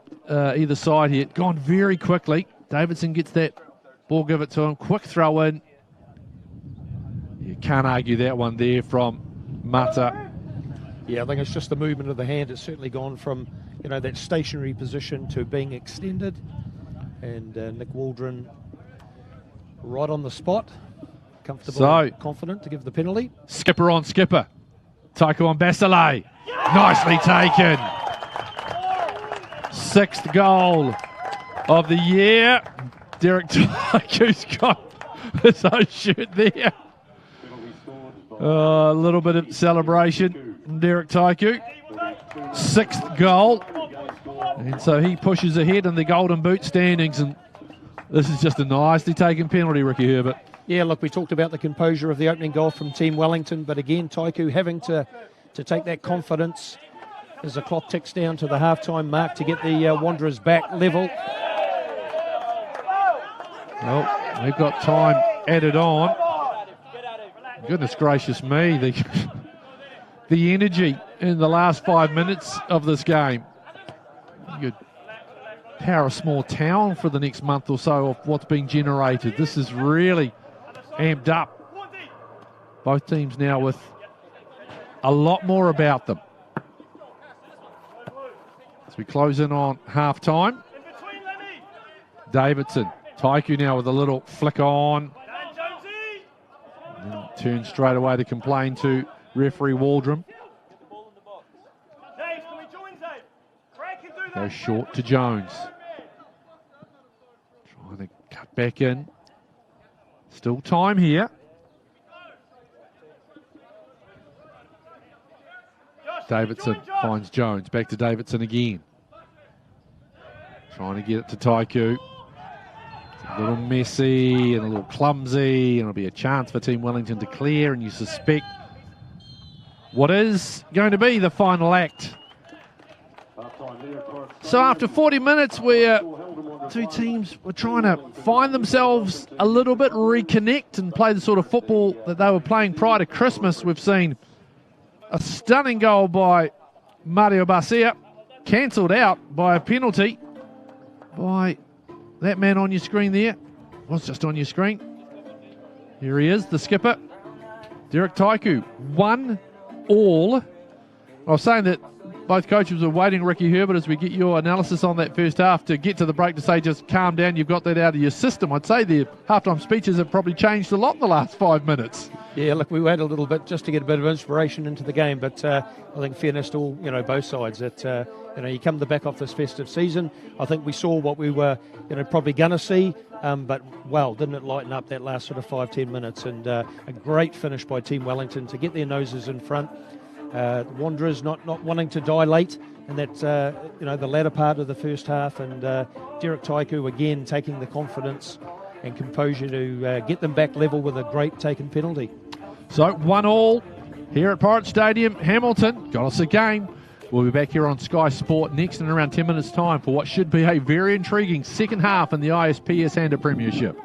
side here. Gone very quickly. Davidson gets that ball, give it to him. Quick throw in. You can't argue that one there from Mata. Yeah, I think it's just the movement of the hand. It's certainly gone from, that stationary position to being extended. And Nick Waldron right on the spot. Comfortable, confident to give the penalty. Skipper on skipper. Taiku on Basile. Nicely taken. 6th goal of the year. Derek Taiku's got his own shirt there. A little bit of celebration from Derek Taiku. 6th goal. And so he pushes ahead in the Golden Boot standings. And this is just a nicely taken penalty, Ricky Herbert. Yeah, look, we talked about the composure of the opening goal from Team Wellington. But again, Taiku having to take that confidence as the clock ticks down to the halftime mark to get the Wanderers back level. Well, they've got time added on. Goodness gracious me, the energy in the last 5 minutes of this game. You could power a small town for the next month or so of what's being generated. This is really amped up. Both teams now with a lot more about them. As we close in on half-time, Davidson, Taiku now with a little flick on. And turns straight away to complain to referee Waldrum. Goes short to Jones. Trying to cut back in. Still time here. Davidson finds Jones. Back to Davidson again. Trying to get it to Taiku. A little messy and a little clumsy, and it'll be a chance for Team Wellington to clear, and you suspect what is going to be the final act. So after 40 minutes where two teams were trying to find themselves a little bit, reconnect and play the sort of football that they were playing prior to Christmas, we've seen a stunning goal by Mario Barcia, cancelled out by a penalty by that man on your screen there. Was just on your screen. Here he is, the skipper, Derek Taiku. 1-1. I was saying that both coaches were waiting, Ricky Herbert, as we get your analysis on that first half to get to the break to say just calm down, you've got that out of your system. I'd say the halftime speeches have probably changed a lot in the last 5 minutes. Yeah, look, we waited a little bit just to get a bit of inspiration into the game, but I think fairness to all, both sides. That you come the back off this festive season. I think we saw what we were, probably going to see, but didn't it lighten up that last sort of 5-10 minutes? And a great finish by Team Wellington to get their noses in front. The Wanderers not wanting to die late, and that the latter part of the first half, and Derek Taiku again taking the confidence and composure to get them back level with a great taken penalty. So 1-1 here at Pirate Stadium. Hamilton got us a game. We'll be back here on Sky Sport next in around 10 minutes' time for what should be a very intriguing second half in the ISPS Handa Premiership.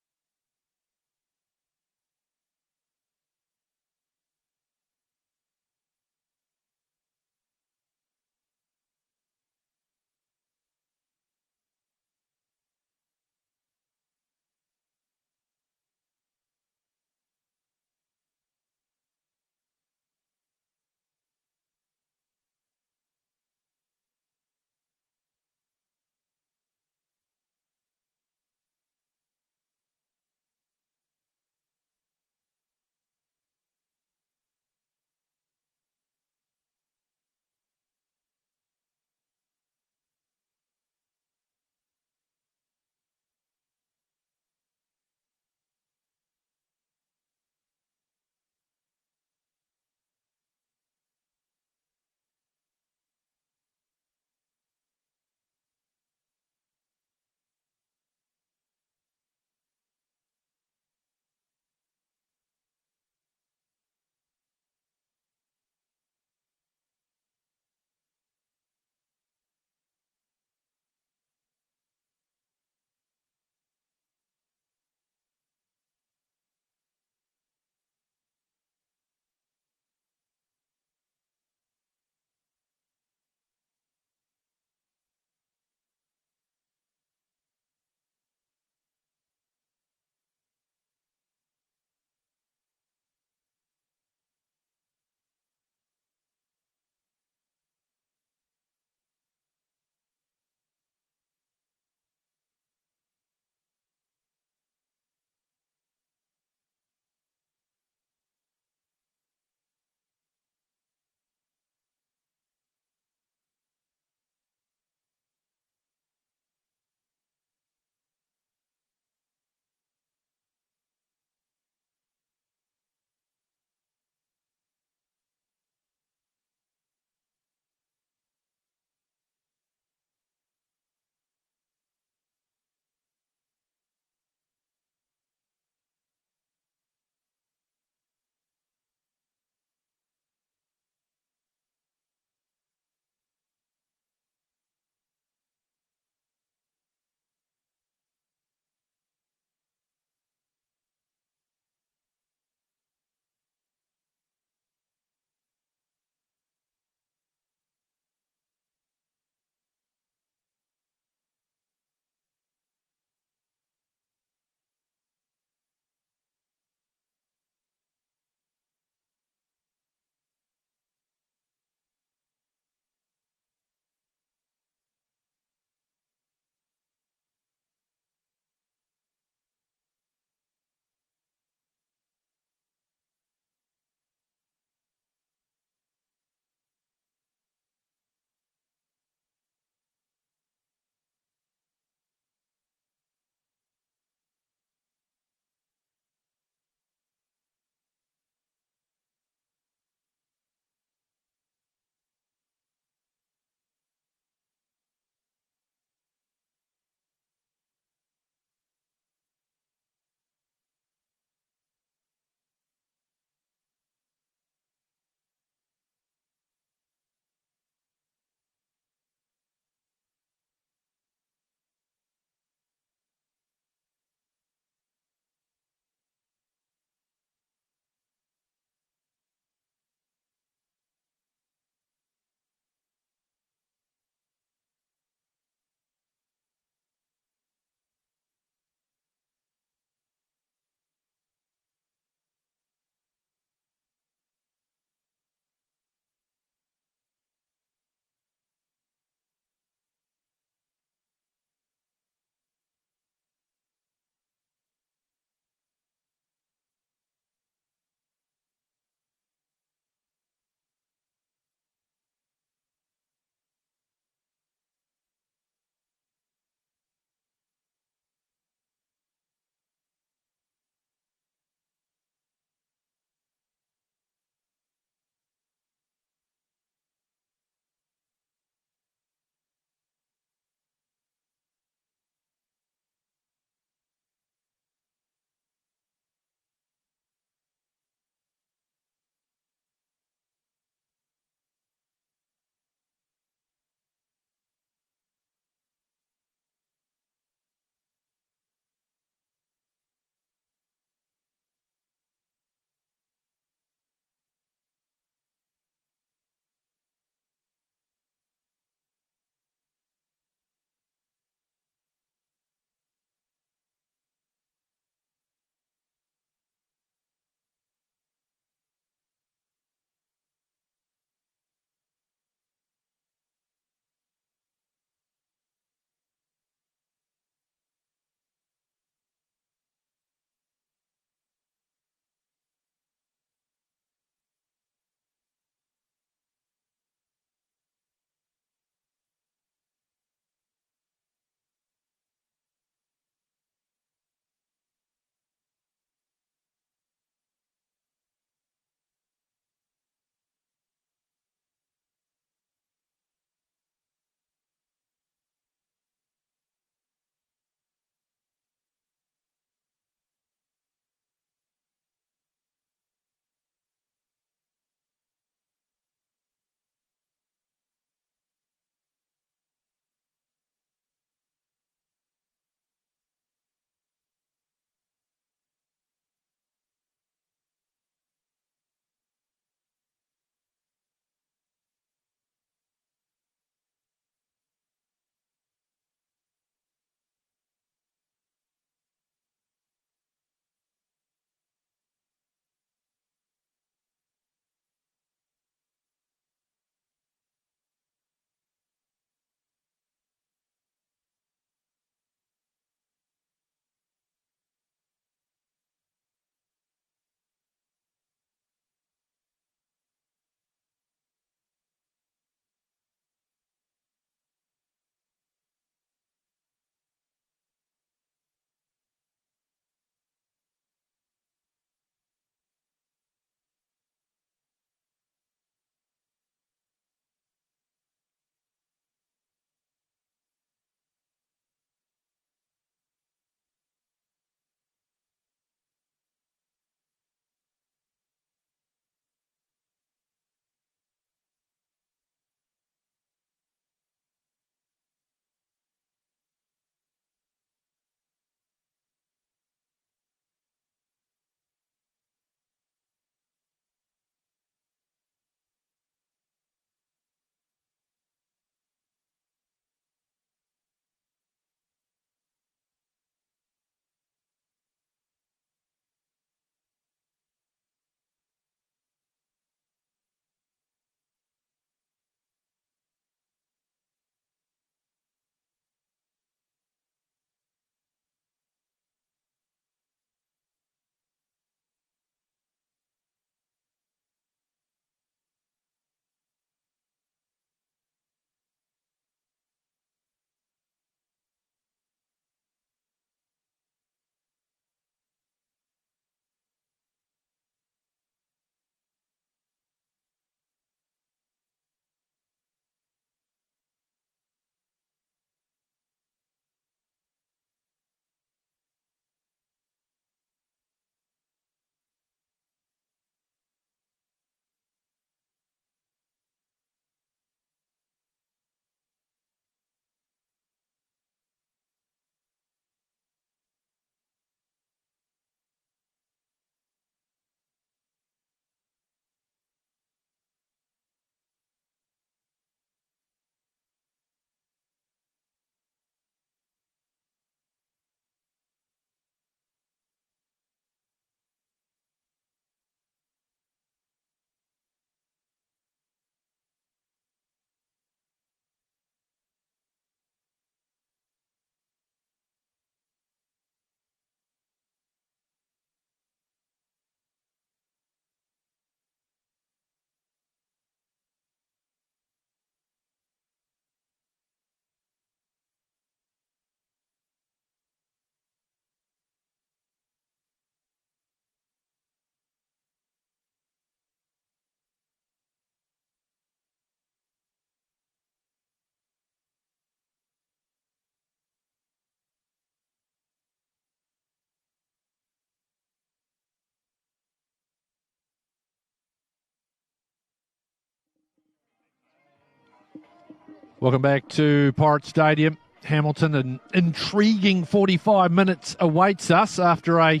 Welcome back to Pirate Stadium. Hamilton, an intriguing 45 minutes awaits us after an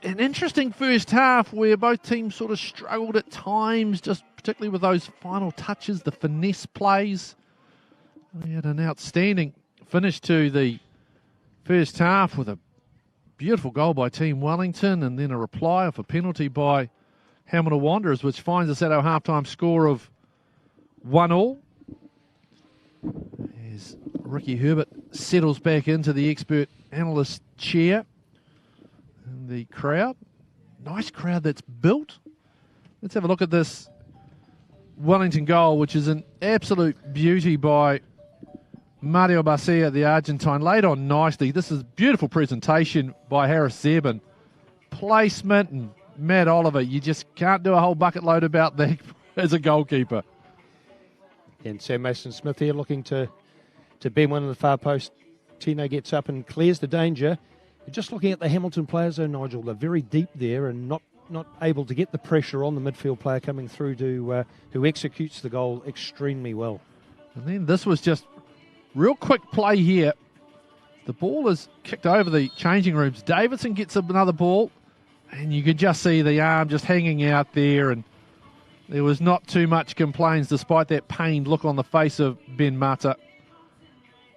interesting first half where both teams sort of struggled at times, just particularly with those final touches, the finesse plays. We had an outstanding finish to the first half with a beautiful goal by Team Wellington and then a reply of a penalty by Hamilton Wanderers, which finds us at our halftime score of 1-1. As Ricky Herbert settles back into the expert analyst chair. And the crowd, nice crowd that's built. Let's have a look at this Wellington goal, which is an absolute beauty by Mario Barcia, the Argentine, laid on nicely. This is beautiful presentation by Harris Zebin. Placement and Matt Oliver, you just can't do a whole bucket load about that as a goalkeeper. And Sam Mason-Smith here looking to bend one in the far post. Tino gets up and clears the danger. You're just looking at the Hamilton players, though, Nigel. They're very deep there and not able to get the pressure on the midfield player coming through to who executes the goal extremely well. And then this was just real quick play here. The ball is kicked over the changing rooms. Davidson gets another ball, and you can just see the arm just hanging out there, and there was not too much complaints despite that pained look on the face of Ben Mata.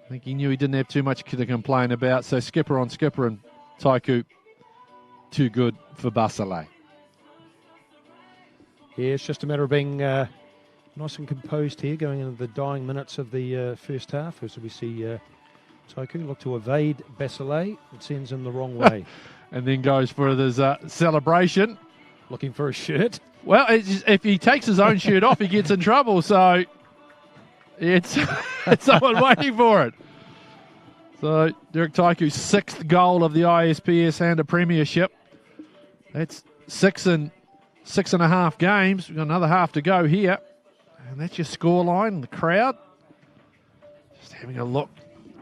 I think he knew he didn't have too much to complain about. So skipper on skipper and Taiku, too good for Basile. Yeah, it's just a matter of being nice and composed here going into the dying minutes of the first half. As we see Taiku look to evade Basile. It sends him the wrong way. And then goes for this celebration. Looking for a shirt. Well, if he takes his own shirt off, he gets in trouble. So it's someone waiting for it. So Derek Taiku's 6th goal of the ISPS Handa Premiership. That's 6 in 6.5 games. We've got another half to go here. And that's your scoreline. The crowd just having a look,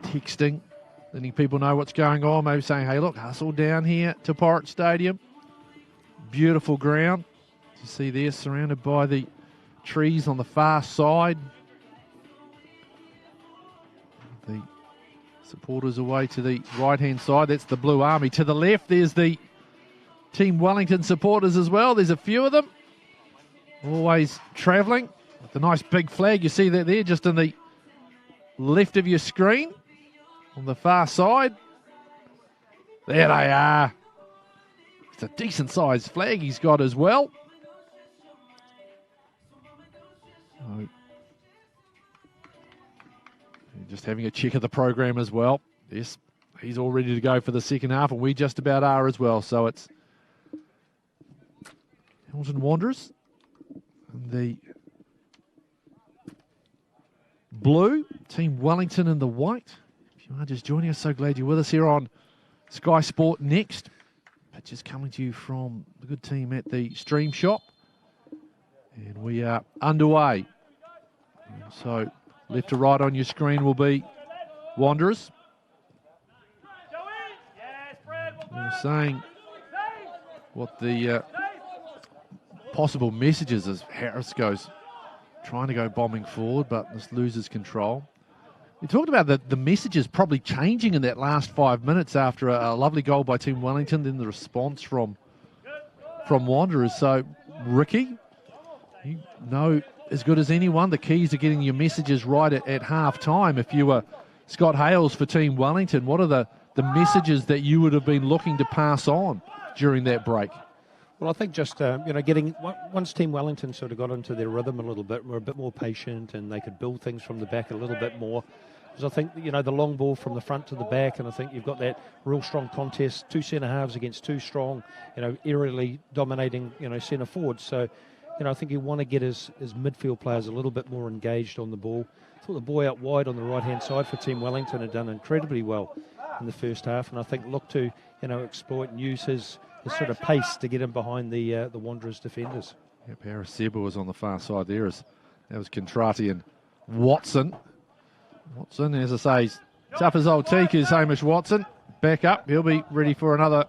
texting, letting people know what's going on. Maybe saying, hey, look, hustle down here to Pirate Stadium. Beautiful ground. You see there, surrounded by the trees on the far side. The supporters away to the right-hand side. That's the Blue Army. To the left, there's the Team Wellington supporters as well. There's a few of them. Always travelling with the nice big flag. You see that there just in the left of your screen on the far side. There they are. It's a decent-sized flag he's got as well. So, just having a check of the program as well. Yes, he's all ready to go for the second half, and we just about are as well. So it's Hamilton Wanderers and the blue, Team Wellington in the white. If you are just joining us, so glad you're with us here on Sky Sport Next. Pictures coming to you from the good team at the Stream Shop. And we are underway. So left to right on your screen will be Wanderers. We're saying what the possible messages as Harris goes trying to go bombing forward, but this loses control. We talked about the messages probably changing in that last 5 minutes after a lovely goal by Team Wellington, then the response from Wanderers. So, Ricky, you know as good as anyone, the keys to getting your messages right at half-time. If you were Scott Hales for Team Wellington, what are the messages that you would have been looking to pass on during that break? Well, I think just, getting, once Team Wellington sort of got into their rhythm a little bit, were a bit more patient and they could build things from the back a little bit more. Because I think, the long ball from the front to the back, and I think you've got that real strong contest, two centre-halves against two strong, aerially dominating, centre forwards. So, I think you want to get his midfield players a little bit more engaged on the ball. I thought the boy out wide on the right-hand side for Team Wellington had done incredibly well in the first half, and I think look to, exploit and use his sort of pace to get him behind the Wanderers defenders. Yep, Harris Seba was on the far side there. That was Contrati and Watson. Watson, as I say, tough as old teak is Hamish Watson. Back up. He'll be ready for another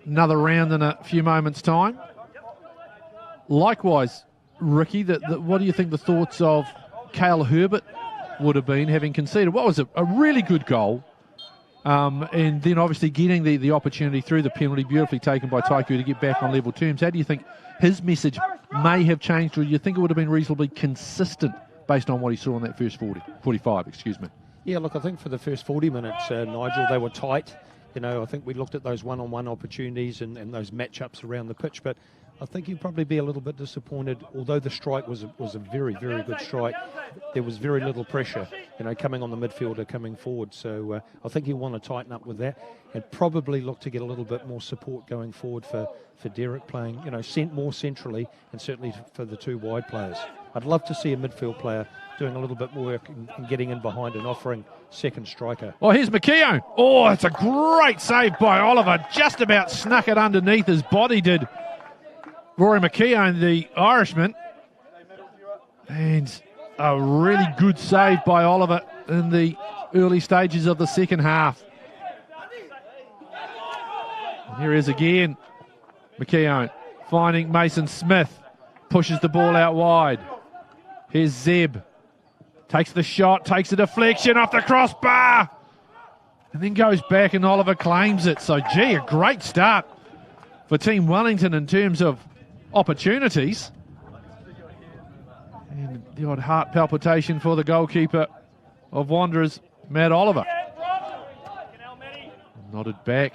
round in a few moments' time. Likewise, Ricky, what do you think the thoughts of Cale Herbert would have been, having conceded what was a really good goal. And then obviously getting the opportunity through the penalty, beautifully taken by Taiku to get back on level terms. How do you think his message may have changed, or do you think it would have been reasonably consistent based on what he saw in that first 45, excuse me? Yeah, look, I think for the first 40 minutes, Nigel, they were tight. You know, I think we looked at those one-on-one opportunities and those matchups around the pitch, but I think you'd probably be a little bit disappointed. Although the strike was a very, very good strike, there was very little pressure, you know, coming on the midfielder, coming forward. So I think you want to tighten up with that and probably look to get a little bit more support going forward for Derek playing, you know, more centrally, and certainly for the two wide players. I'd love to see a midfield player doing a little bit more work and getting in behind and offering second striker. Oh, here's McKeown. Oh, it's a great save by Oliver. Just about snuck it underneath his body, did Rory McKeown, the Irishman. And a really good save by Oliver in the early stages of the second half. And here he is again. McKeown finding Mason Smith. Pushes the ball out wide. Here's Zeb. Takes the shot, takes the deflection off the crossbar. And then goes back and Oliver claims it. So, gee, a great start for Team Wellington in terms of opportunities. And the odd heart palpitation for the goalkeeper of Wanderers, Matt Oliver. Nodded back.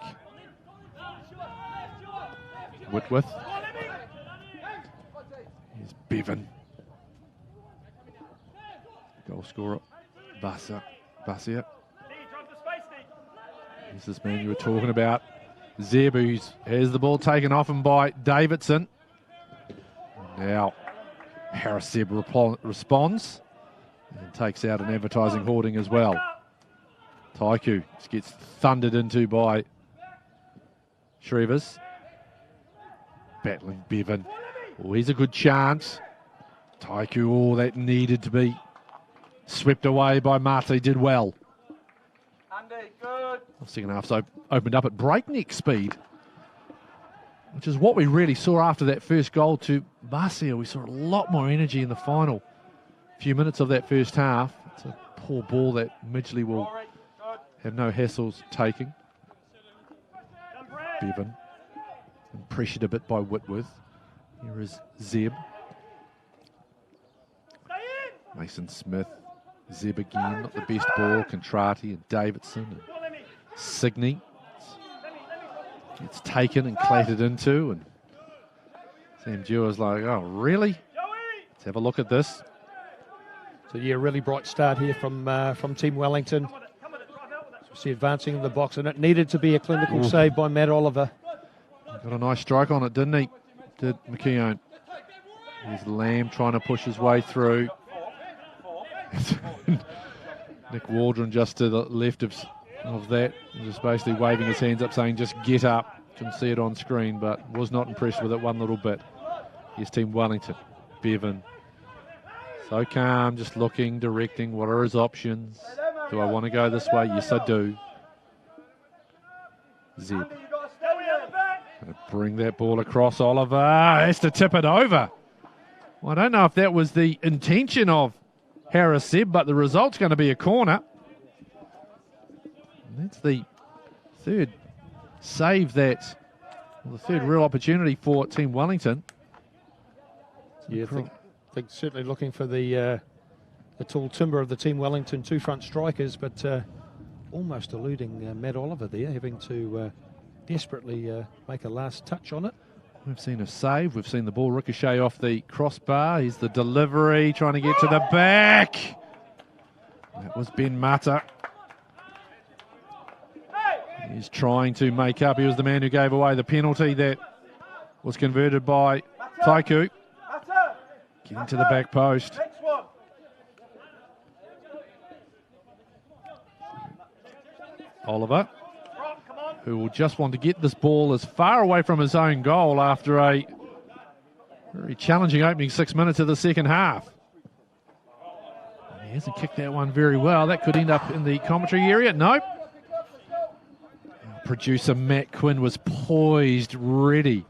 Whitworth. Here's Bevan. Goal scorer, Basia. Here's this man you were talking about, Zeb, who has the ball taken off him by Davidson. Now, Harris Zeb responds and takes out an advertising hoarding as well. Taiku just gets thundered into by Shrevers. Battling Bevan. Oh, here's a good chance. Taiku, oh, that needed to be swept away by Marty, did well. Andy, good. The second half's opened up at breakneck speed, which is what we really saw after that first goal to Basia. We saw a lot more energy in the final few minutes of that first half. It's a poor ball that Midgley will have no hassles taking. Bevan, and pressured a bit by Whitworth. Here is Zeb. Mason Smith. Zeb again, not the best ball. Contrati and Davidson and Signey. It's taken and clattered into, and Sam Dewar's like, oh, really? Let's have a look at this. So, yeah, really bright start here from Team Wellington. So see advancing in the box, and it needed to be a clinical save by Matt Oliver. Got a nice strike on it, didn't he? Did McKeown. Here's Lamb trying to push his way through. Nick Waldron just to the left of that, just basically waving his hands up saying just get up. Couldn't see it on screen, but was not impressed with it one little bit. Here's Team Wellington. Bevan. So calm, just looking, directing. What are his options? Do I want to go this way? Yes, I do. Zeb. Going to bring that ball across. Oliver has to tip it over. Well, I don't know if that was the intention of Harris Zeb, but the result's going to be a corner. And that's the third save the third real opportunity for Team Wellington. Yeah, I think certainly looking for the tall timber of the Team Wellington two front strikers, but almost eluding Matt Oliver there, having to desperately make a last touch on it. We've seen a save. We've seen the ball ricochet off the crossbar. Here's the delivery, trying to get to the back. That was Ben Mata. He's trying to make up. He was the man who gave away the penalty that was converted by Taiku. Getting to the back post. Oliver, who will just want to get this ball as far away from his own goal after a very challenging opening 6 minutes of the second half. He hasn't kicked that one very well. That could end up in the commentary area. Nope. Producer Matt Quinn was poised, ready.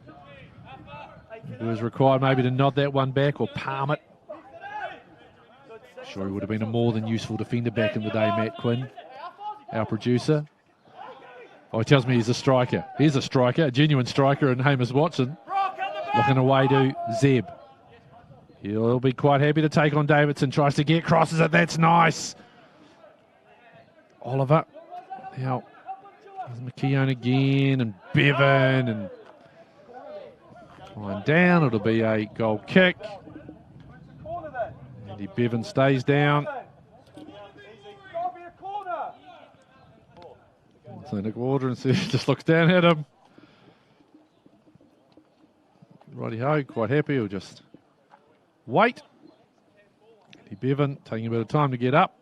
It was required maybe to nod that one back or palm it. Sure, he would have been a more than useful defender back in the day, Matt Quinn, our producer. Oh, he tells me he's a striker. He's a striker, a genuine striker in Hamish Watson. Looking away to Zeb. He'll be quite happy to take on Davidson. Tries to get, crosses it. That's nice. Oliver. Now, there's McKeown again, and Bevan, and flying down. It'll be a goal kick. Andy Bevan stays down. So Nick Waldron just looks down at him. Righty-ho, quite happy. He'll just wait. Andy Bevan taking a bit of time to get up.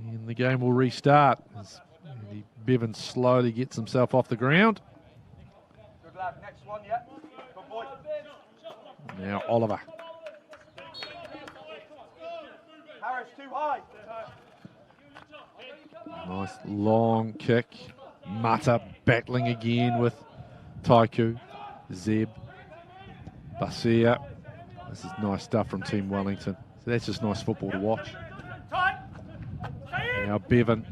And the game will restart as Andy Bevan slowly gets himself off the ground. Good lad, next one, yeah. Good boy. Now Oliver. Harris, too high. Nice long kick. Mata battling again with Taiku. Zeb. Basia. This is nice stuff from Team Wellington. So that's just nice football to watch. Now Bevan.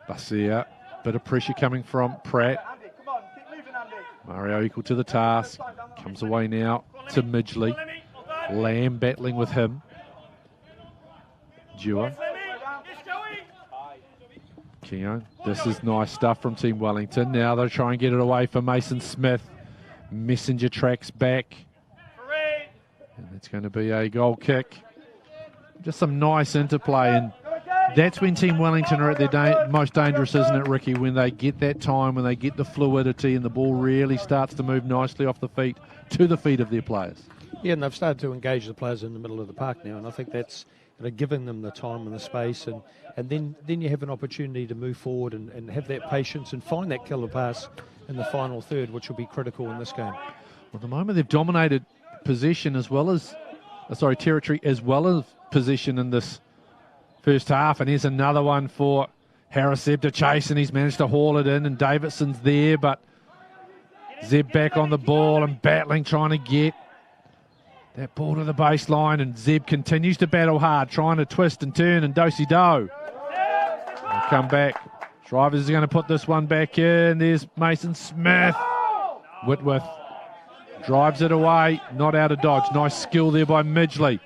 Basia. Bit of pressure coming from Pratt. Andy, come on, keep moving, Andy. Mario equal to the task. Comes away now to Midgley. Lamb battling with him. Dewar. Keown. This is nice stuff from Team Wellington. Now they'll try and get it away for Mason Smith. Messenger tracks back. And it's going to be a goal kick. Just some nice interplay, and that's when Team Wellington are at their most dangerous, isn't it, Ricky? When they get that time, when they get the fluidity and the ball really starts to move nicely off the feet to the feet of their players. Yeah, and they've started to engage the players in the middle of the park now, and I think that's giving them the time and the space, and then you have an opportunity to move forward and have that patience and find that killer pass in the final third, which will be critical in this game. Well, at the moment they've dominated possession as well as, territory as well as possession in this first half, and here's another one for Harris Zeb to chase, and he's managed to haul it in, and Davidson's there, but Zeb back on the ball and battling, trying to get that ball to the baseline, and Zeb continues to battle hard, trying to twist and turn, and do-si-do. Come back. Drivers is going to put this one back in. There's Mason Smith. Whitworth drives it away, not out of dodge. Nice skill there by Midgley.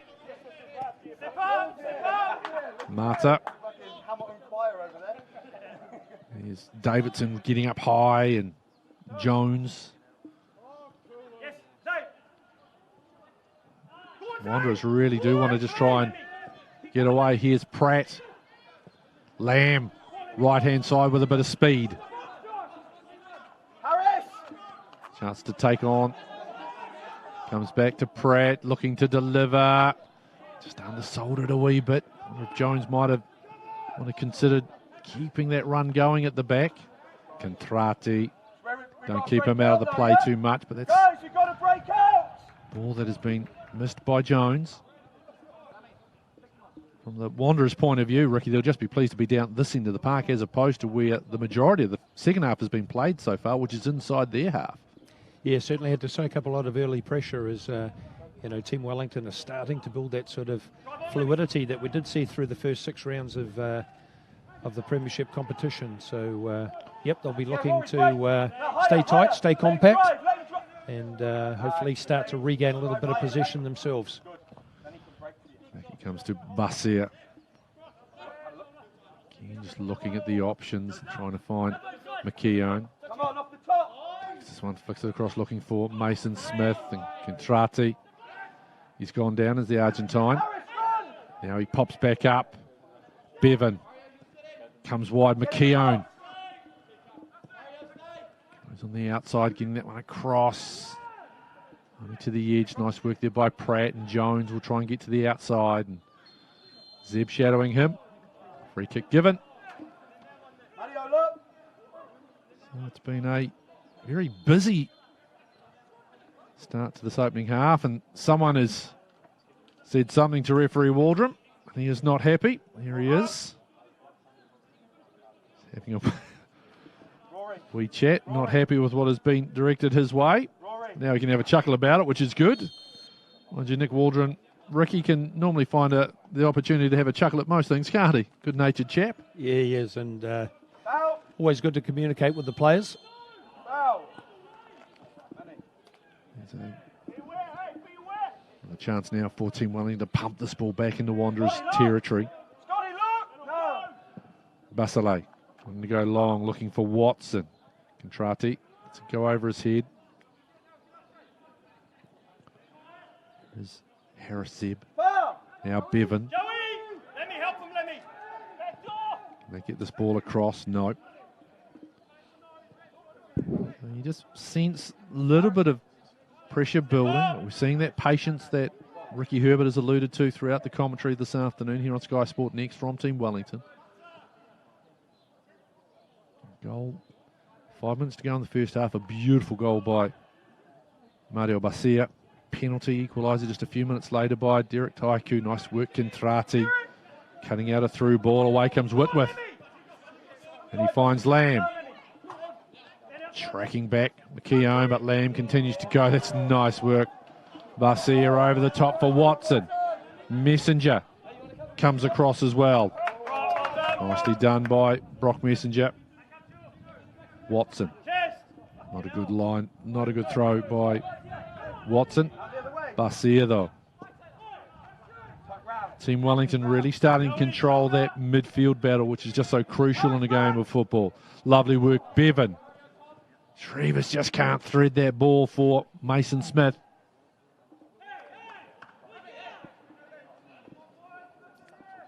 Mata. There's Davidson getting up high, and Jones. Wanderers really do want to just try and get away. Here's Pratt. Lamb, right-hand side with a bit of speed. Chance to take on. Comes back to Pratt, looking to deliver. Just undersold it a wee bit. I wonder if Jones might have considered keeping that run going at the back. Contrati. Don't keep him out of the play too much, but that's ball that has been missed by Jones. From the Wanderers' point of view, Ricky, they'll just be pleased to be down this end of the park as opposed to where the majority of the second half has been played so far, which is inside their half. Yeah, certainly had to soak up a lot of early pressure as Team Wellington are starting to build that sort of fluidity that we did see through the first 6 rounds of the Premiership competition. So, they'll be looking to stay tight, stay compact, and hopefully start to regain a little bit of possession themselves. Back it comes to Basia. Again, just looking at the options, trying to find McKeown. This one flicks it across, looking for Mason Smith and Contrati. He's gone down as the Argentine. Now he pops back up. Bevan comes wide. McKeown goes on the outside, getting that one across. Only to the edge. Nice work there by Pratt, and Jones will try and get to the outside. And Zeb shadowing him. Free kick given. So it's been a very busy start to this opening half, and someone has said something to referee Waldron. He is not happy. Here he is. He's having a wee chat, not happy with what has been directed his way. Now he can have a chuckle about it, which is good. Mind you, Nick Waldron, Ricky can normally find the opportunity to have a chuckle at most things, can't he? Good-natured chap. Yeah, he is, and always good to communicate with the players. A chance now for Team Wellington to pump this ball back into Wanderers territory. Basile going to go long, looking for Watson. Contrati to go over his head. There's Harrisib. Now Bevan. Let me help him, let me. Can they get this ball across? Nope. You just sense a little bit of pressure building. We're seeing that patience that Ricky Herbert has alluded to throughout the commentary this afternoon here on Sky Sport Next from Team Wellington. Goal. 5 minutes to go in the first half. A beautiful goal by Mario Basia. Penalty equaliser just a few minutes later by Derek Taiku. Nice work, Kintrati. Cutting out a through ball. Away comes Whitworth. And he finds Lamb. Tracking back McKeown, but Lamb continues to go. That's nice work. Basia over the top for Watson. Messenger comes across as well. Nicely done by Brock Messenger. Watson. Not a good line, not a good throw by Watson. Basia though. Team Wellington really starting to control that midfield battle, which is just so crucial in a game of football. Lovely work, Bevan. Shrevers just can't thread that ball for Mason Smith.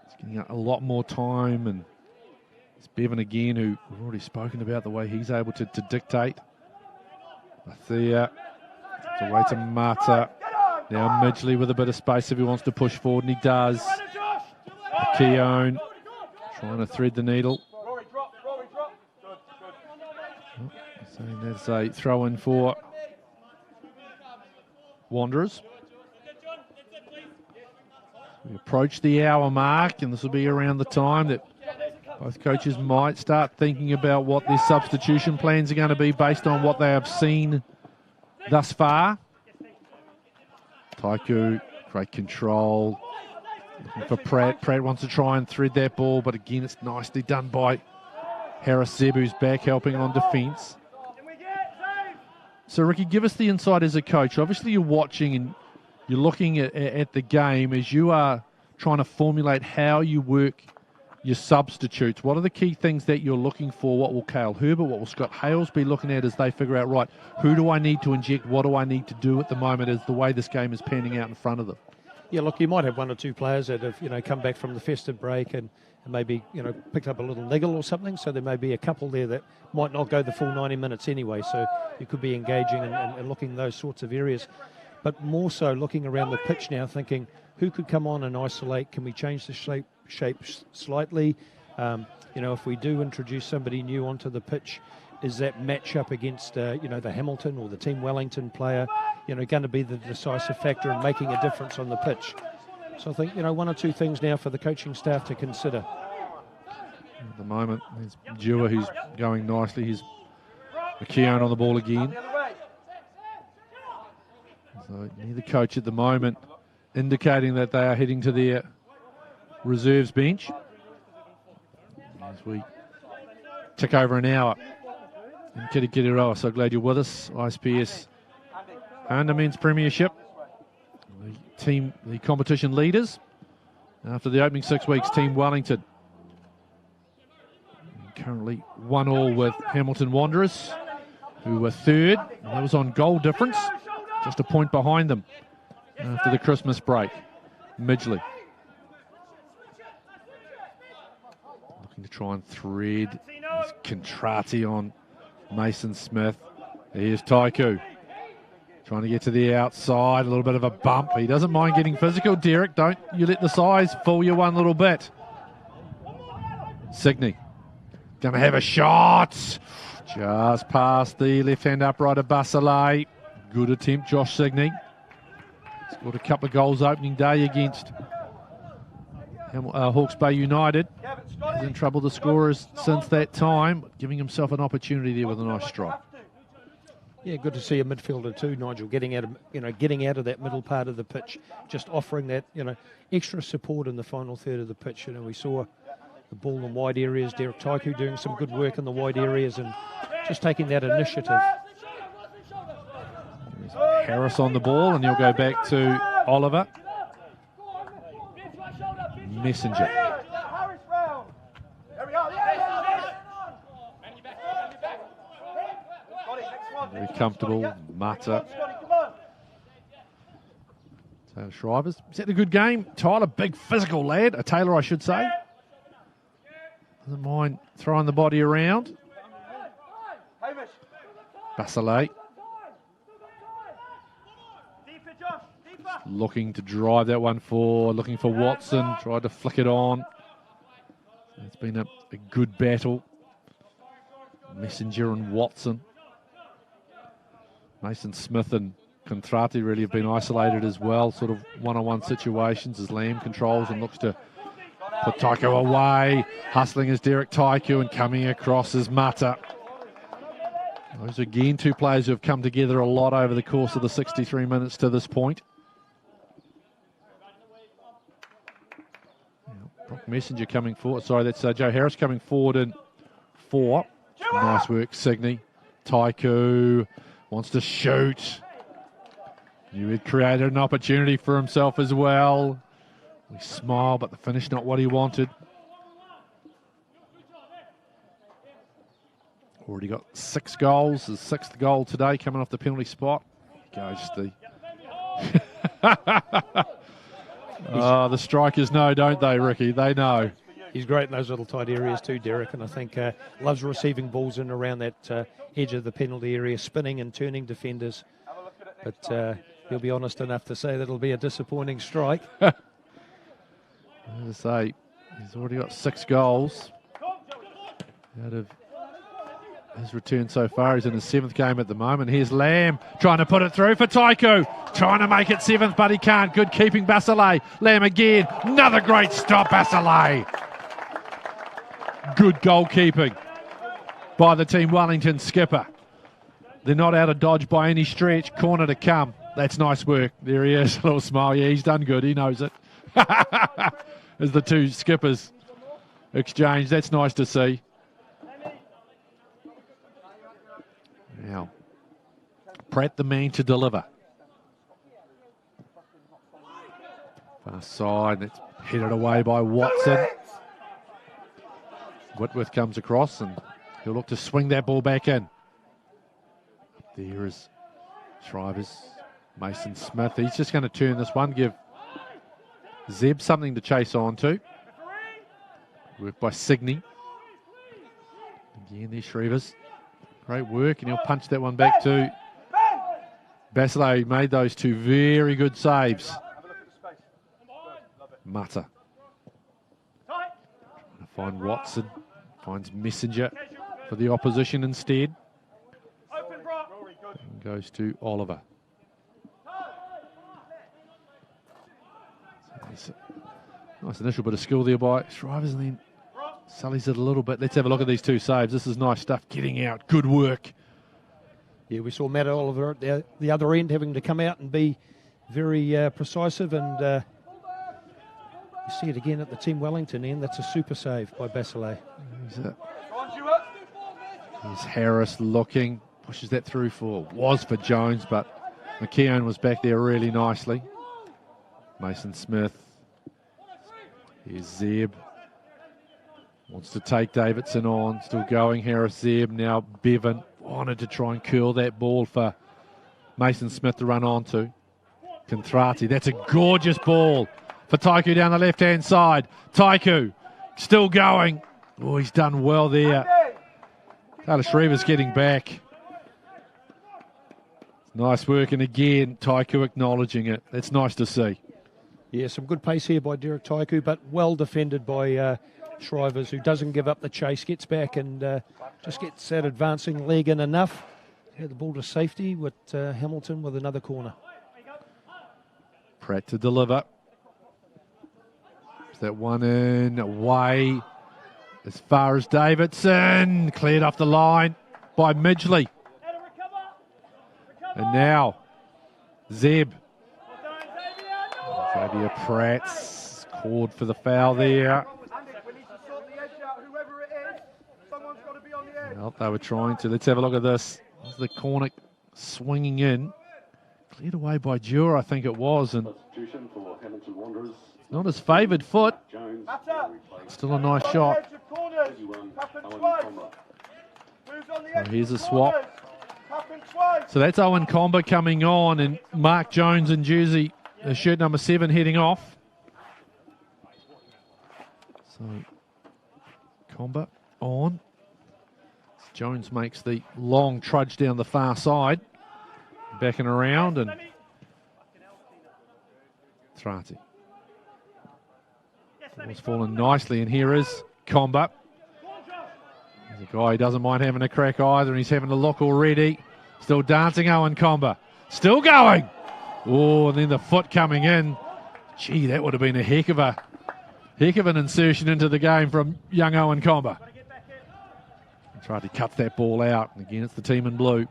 He's getting a lot more time, and it's Bevan again, who we've already spoken about the way he's able to dictate. Bathia, it's away to Mata. Now Midgley with a bit of space if he wants to push forward, and he does. Keown trying to thread the needle. So that's a throw in for Wanderers. We approach the hour mark, and this will be around the time that both coaches might start thinking about what their substitution plans are going to be based on what they have seen thus far. Taiku, great control. Looking for Pratt. Pratt wants to try and thread that ball, but again, it's nicely done by Harrisib, who's back helping on defence. So, Ricky, give us the insight as a coach. Obviously, you're watching and you're looking at the game as you are trying to formulate how you work your substitutes. What are the key things that you're looking for? What will Cale Herbert, what will Scott Hales be looking at as they figure out, right, who do I need to inject? What do I need to do at the moment as the way this game is panning out in front of them? Yeah, look, you might have one or two players that have, come back from the festive break and maybe, picked up a little niggle or something. So there may be a couple there that might not go the full 90 minutes anyway. So you could be engaging and looking in those sorts of areas. But more so looking around the pitch now, thinking who could come on and isolate? Can we change the shape slightly? If we do introduce somebody new onto the pitch, is that match up against, the Hamilton or the Team Wellington player, going to be the decisive factor in making a difference on the pitch? So I think, one or two things now for the coaching staff to consider. At the moment, there's Dewar who's going nicely. He's McKeown on the ball again. So neither coach at the moment indicating that they are heading to their reserves bench. As we tick over an hour. And Kirikiriroa, so glad you're with us. ISPS Handa Men's Premiership. The competition leaders after the opening 6 weeks, Team Wellington. Currently 1-1 with Hamilton Wanderers, who were third. And that was on goal difference, just a point behind them after the Christmas break. Midgley looking to try and thread. There's Contrati on Mason Smith. Here's Taiku. Trying to get to the outside, a little bit of a bump. He doesn't mind getting physical, Derek. Don't you let the size fool you one little bit. Signey going to have a shot. Just past the left-hand upright of Basile. Good attempt, Josh Signey. Scored a couple of goals opening day against Hawke's Bay United. Hasn't troubled the scorers since that time, giving himself an opportunity there with a nice strike. Yeah, good to see a midfielder too, Nigel, getting out of that middle part of the pitch, just offering that, extra support in the final third of the pitch. We saw the ball in wide areas, Derek Taiku doing some good work in the wide areas and just taking that initiative. Harris on the ball, and he'll go back to Oliver. Messenger. Very comfortable. Mata. Taylor Shrivers. Is that a good game? Tyler, big physical lad. A Taylor, I should say. Doesn't mind throwing the body around. Basalet. Looking to drive that one forward. Looking for Watson. Tried to flick it on. It's been a good battle. Messenger and Watson. Mason Smith and Contrati really have been isolated as well, sort of one-on-one situations as Lamb controls and looks to put Taiku away. Hustling is Derek Taiku and coming across is Mata. Those are again two players who have come together a lot over the course of the 63 minutes to this point. Brock Messenger coming forward. Sorry, that's Joe Harris coming forward in 4. Nice work, Signey. Taiku wants to shoot. He had created an opportunity for himself as well. We smile, but the finish not what he wanted. Already got 6 goals. His 6th goal today coming off the penalty spot. Goes the... the strikers know, don't they, Ricky? They know. He's great in those little tight areas too, Derek, and I think loves receiving balls in around that edge of the penalty area, spinning and turning defenders. But he'll be honest enough to say that it'll be a disappointing strike. As I say, he's already got 6 goals out of his return so far. He's in his 7th game at the moment. Here's Lamb trying to put it through for Taiku. Trying to make it 7th, but he can't. Good keeping, Basalet. Lamb again. Another great stop, Basalet. Good goalkeeping by the Team Wellington skipper. They're not out of dodge by any stretch. Corner to come. That's nice work. There he is. A little smile. Yeah, he's done good. He knows it. As the two skippers exchange. That's nice to see. Now, Pratt the man to deliver. Far side. That's headed away by Watson. Whitworth comes across and he'll look to swing that ball back in. Up there is Shrivers. Mason Smith. He's just going to turn this one, give Zeb something to chase on to. Work by Signey. Again, there's Shrivers. Great work, and he'll punch that one back to Basalet. Made those 2 very good saves. Mata. Trying to find Watson. Finds Messenger for the opposition instead. And goes to Oliver. Nice initial bit of skill there by Shrivers, and then sullies it a little bit. Let's have a look at these 2 saves. This is nice stuff. Getting out. Good work. Yeah, we saw Matt Oliver at the other end having to come out and be very precisive, and you see it again at the Team Wellington end. That's a super save by Basalet. Here's Harris looking. Pushes that through for Jones, but McKeown was back there really nicely. Mason Smith. Here's Zeb. Wants to take Davidson on. Still going. Harris, Zeb. Now Bevan wanted to try and curl that ball for Mason Smith to run onto. Contrati. That's a gorgeous ball for Taiku down the left-hand side. Taiku still going. Oh, he's done well there. Taylor Shrever's getting back. Nice work, and again, Taiku acknowledging it. That's nice to see. Yeah, some good pace here by Derek Taiku, but well defended by Shrivers, who doesn't give up the chase, gets back and just gets that advancing leg in enough. Had the ball to safety with Hamilton with another corner. Pratt to deliver. Is that one in, away, as far as Davidson. Cleared off the line by Midgley. And now, Zeb. Xavier Pratt's called for the foul there. Well, they were trying to. Let's have a look at this. This is the corner swinging in. Cleared away by Dewar, I think it was. And not his favoured foot. Still a nice shot. So here's a swap. So that's Owen Comber coming on, and Mark Jones in jersey, shirt number 7, heading off. So Comber on. Jones makes the long trudge down the far side. Backing around, and Trati. Ball's fallen nicely, and here is Comber. He's a guy who doesn't mind having a crack either, and he's having a look already. Still dancing, Owen Comber. Still going. Oh, and then the foot coming in. Gee, that would have been a heck of an insertion into the game from young Owen Comber. Tried to cut that ball out, and again it's the team in blue.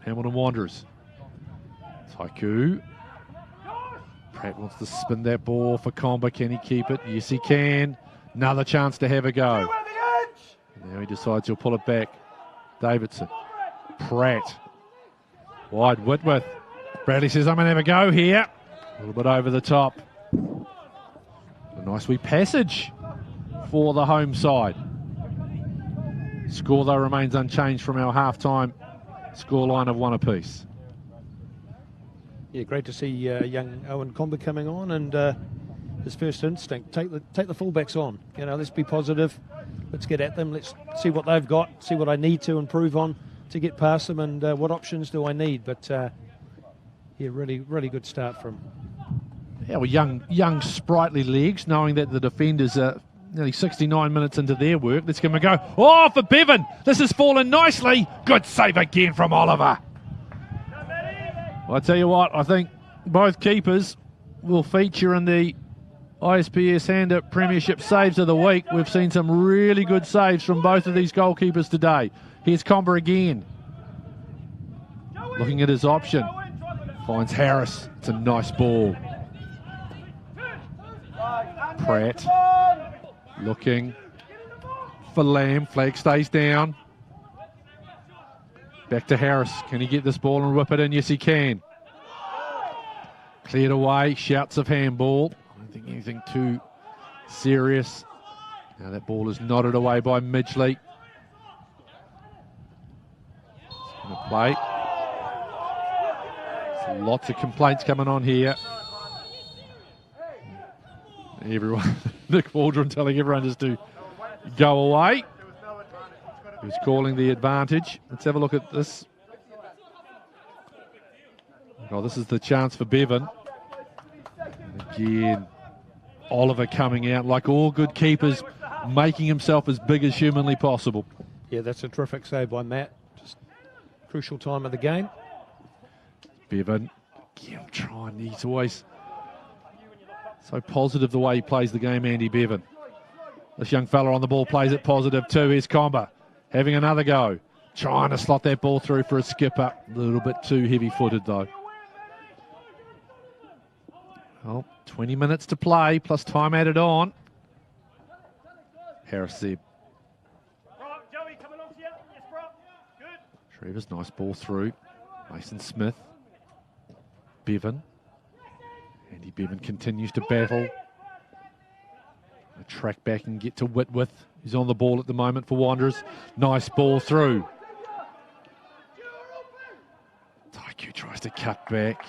Hamilton Wanderers. Taiku. Pratt wants to spin that ball for Comber. Can he keep it? Yes, he can. Another chance to have a go. Now he decides he'll pull it back. Davidson. Pratt. Wide Whitworth. Bradley says, I'm going to have a go here. A little bit over the top. A nice wee passage for the home side. Score, though, remains unchanged from our half-time scoreline of 1 apiece. Yeah, great to see young Owen Comber coming on, and his first instinct, take the fullbacks on. You know, let's be positive. Let's get at them. Let's see what they've got, see what I need to improve on to get past them, and what options do I need. But, yeah, really, really good start from him. Yeah, well, young, sprightly legs, knowing that the defenders are nearly 69 minutes into their work. Let's give him a go. Oh, for Bevan. This has fallen nicely. Good save again from Oliver. Well, I tell you what, I think both keepers will feature in the ISPS Handa Premiership Saves of the Week. We've seen some really good saves from both of these goalkeepers today. Here's Comber again. Looking at his option. Finds Harris. It's a nice ball. Pratt. Looking for Lamb. Flag stays down. Back to Harris. Can he get this ball and whip it in? Yes, he can. Cleared away. Shouts of handball. I don't think anything too serious. Now that ball is nodded away by Midgley. Going to play. There's lots of complaints coming on here. Everyone, Nick Waldron telling everyone just to go away. He was calling the advantage. Let's have a look at this. Oh, this is the chance for Bevan. And again, Oliver coming out like all good keepers, making himself as big as humanly possible. Yeah, that's a terrific save by Matt. Just crucial time of the game. Bevan, again, trying. He's always so positive the way he plays the game, Andy Bevan. This young fella on the ball plays it positive too. Here's Comber having another go. Trying to slot that ball through for a skipper. A little bit too heavy-footed though. Well, 20 minutes to play, plus time added on. Harris Zeb. Trevor's nice ball through. Mason Smith. Bevan. Andy Bevan continues to battle. A track back and get to Whitworth. He's on the ball at the moment for Wanderers. Nice ball through. Taiku tries to cut back.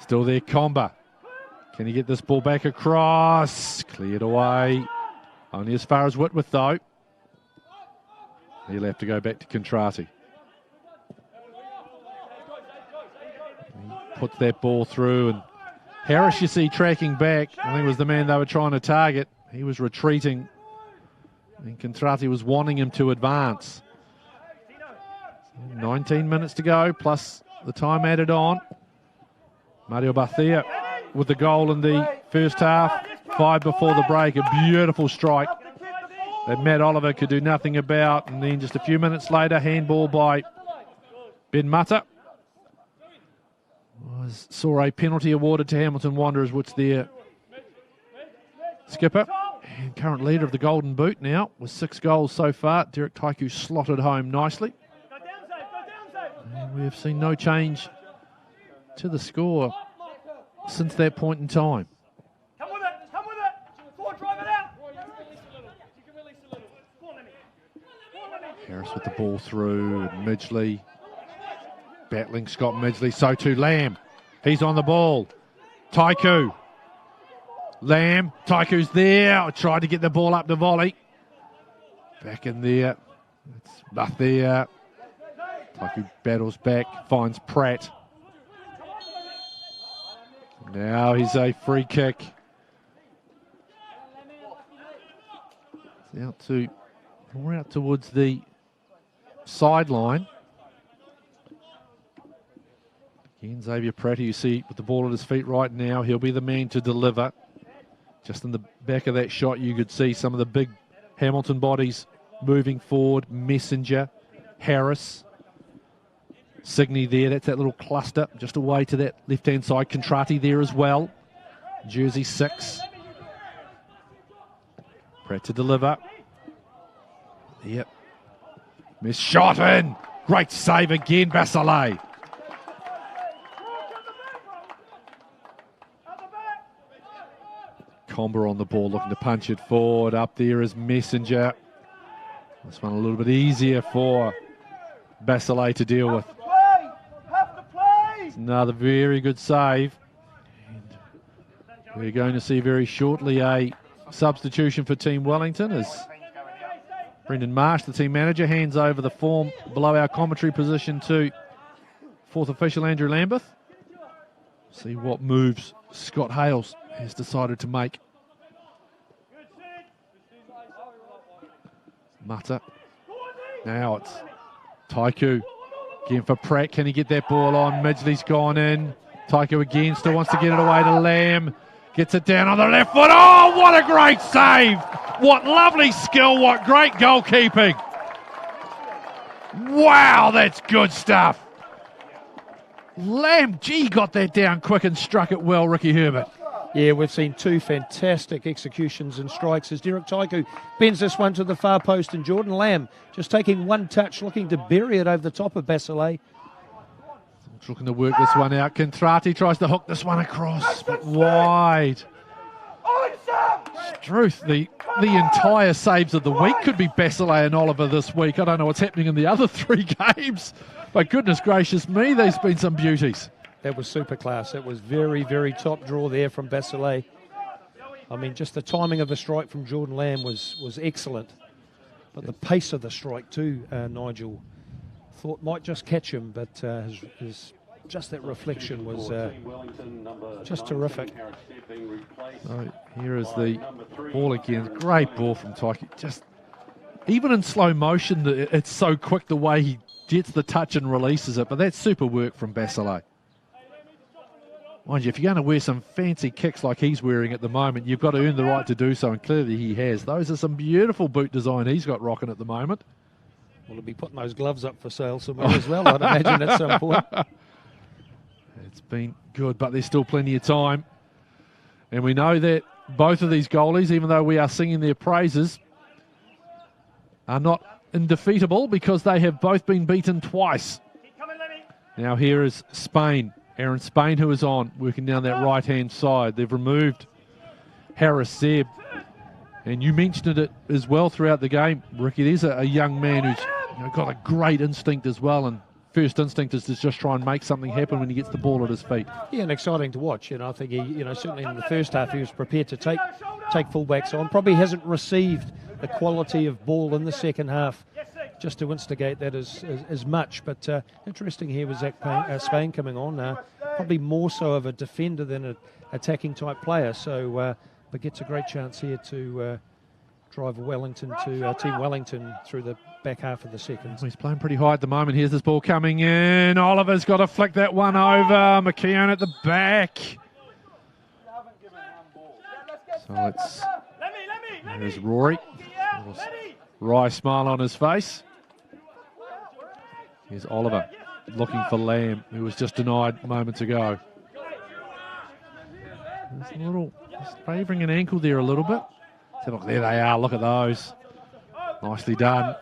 Still there, Comber. Can he get this ball back across? Cleared away. Only as far as Whitworth though. He'll have to go back to Contrati. He puts that ball through, and Harris, you see, tracking back. I think it was the man they were trying to target. He was retreating, and Contrati was wanting him to advance. 19 minutes to go, plus the time added on. Mario Barthea with the goal in the first half, 5 before the break. A beautiful strike that Matt Oliver could do nothing about. And then just a few minutes later, handball by Ben Mata. Saw a penalty awarded to Hamilton Wanderers, which their skipper and current leader of the Golden Boot now, with 6 goals so far. Derek Taiku slotted home nicely. And we have seen no change to the score since that point in time. Come with it, come with it. Forward, drive it out. Harris with the ball through, and Midgley battling Scott Midgley. So too Lamb. He's on the ball. Taiku. Lamb. Taiku's there. Tried to get the ball up the volley. Back in there. It's not there. Taiku battles back. Finds Pratt. Now he's a free kick. It's out towards the sideline. Again, Xavier Pratt, you see with the ball at his feet right now, he'll be the man to deliver. Just in the back of that shot, you could see some of the big Hamilton bodies moving forward. Messenger, Harris, Signey there. That's that little cluster just away to that left-hand side. Contrati there as well. Jersey 6. Pratt to deliver. Yep. Miss shot in. Great save again, Basile. Comber on the ball, looking to punch it forward. Up there is Messenger. This one a little bit easier for Basile to deal with. It's another very good save. And we're going to see very shortly a substitution for Team Wellington as Brendan Marsh, the team manager, hands over the form below our commentary position to 4th official Andrew Lambeth. See what moves Scott Hales has decided to make. Mata. Now it's Taiku. Again for Pratt. Can he get that ball on? Midgley's gone in. Taiku again still wants to get it away to Lamb. Gets it down on the left foot. Oh, what a great save. What lovely skill. What great goalkeeping. Wow, that's good stuff. Lamb, gee, got that down quick and struck it well, Ricky Herbert. Yeah, we've seen 2 fantastic executions and strikes as Derek Taiku bends this one to the far post, and Jordan Lamb just taking one touch, looking to bury it over the top of Basile. Looking to work this one out. Contrati tries to hook this one across, but wide. Struth, the entire saves of the week could be Basile and Oliver this week. I don't know what's happening in the other 3 games, but goodness gracious me, there's been some beauties. That was super class. It was very, very top draw there from Basile. I mean, just the timing of the strike from Jordan Lamb was excellent. But the pace of the strike too, Nigel, thought might just catch him, but his just that reflection was just terrific. So here is the ball again. Great ball from Taiku. Just even in slow motion, it's so quick the way he gets the touch and releases it. But that's super work from Basile. Mind you, if you're going to wear some fancy kicks like he's wearing at the moment, you've got to earn the right to do so, and clearly he has. Those are some beautiful boot design he's got rocking at the moment. Well, he'll be putting those gloves up for sale somewhere as well, I'd imagine, at some point. It's been good, but there's still plenty of time. And we know that both of these goalies, even though we are singing their praises, are not undefeatable because they have both been beaten twice. Now here is Spain. Aaron Spain, who is on, working down that right-hand side. They've removed Harris Zeb. And you mentioned it as well throughout the game, Ricky. There's a young man who's got a great instinct as well, and first instinct is to just try and make something happen when he gets the ball at his feet. Yeah, and exciting to watch. I think he, certainly in the first half he was prepared to take fullbacks on. Probably hasn't received the quality of ball in the second half just to instigate that as much. But interesting here with Spain coming on. Probably more so of a defender than an attacking type player. So, but gets a great chance here to drive Wellington to Team Wellington through the back half of the second. He's playing pretty high at the moment. Here's this ball coming in. Oliver's got to flick that one over. McKeown at the back. So it's there's Rory. Wry smile on his face. Here's Oliver. looking for Lamb, who was just denied moments ago. Just favouring an ankle there a little bit. So look, there they are. Look at those. Nicely done.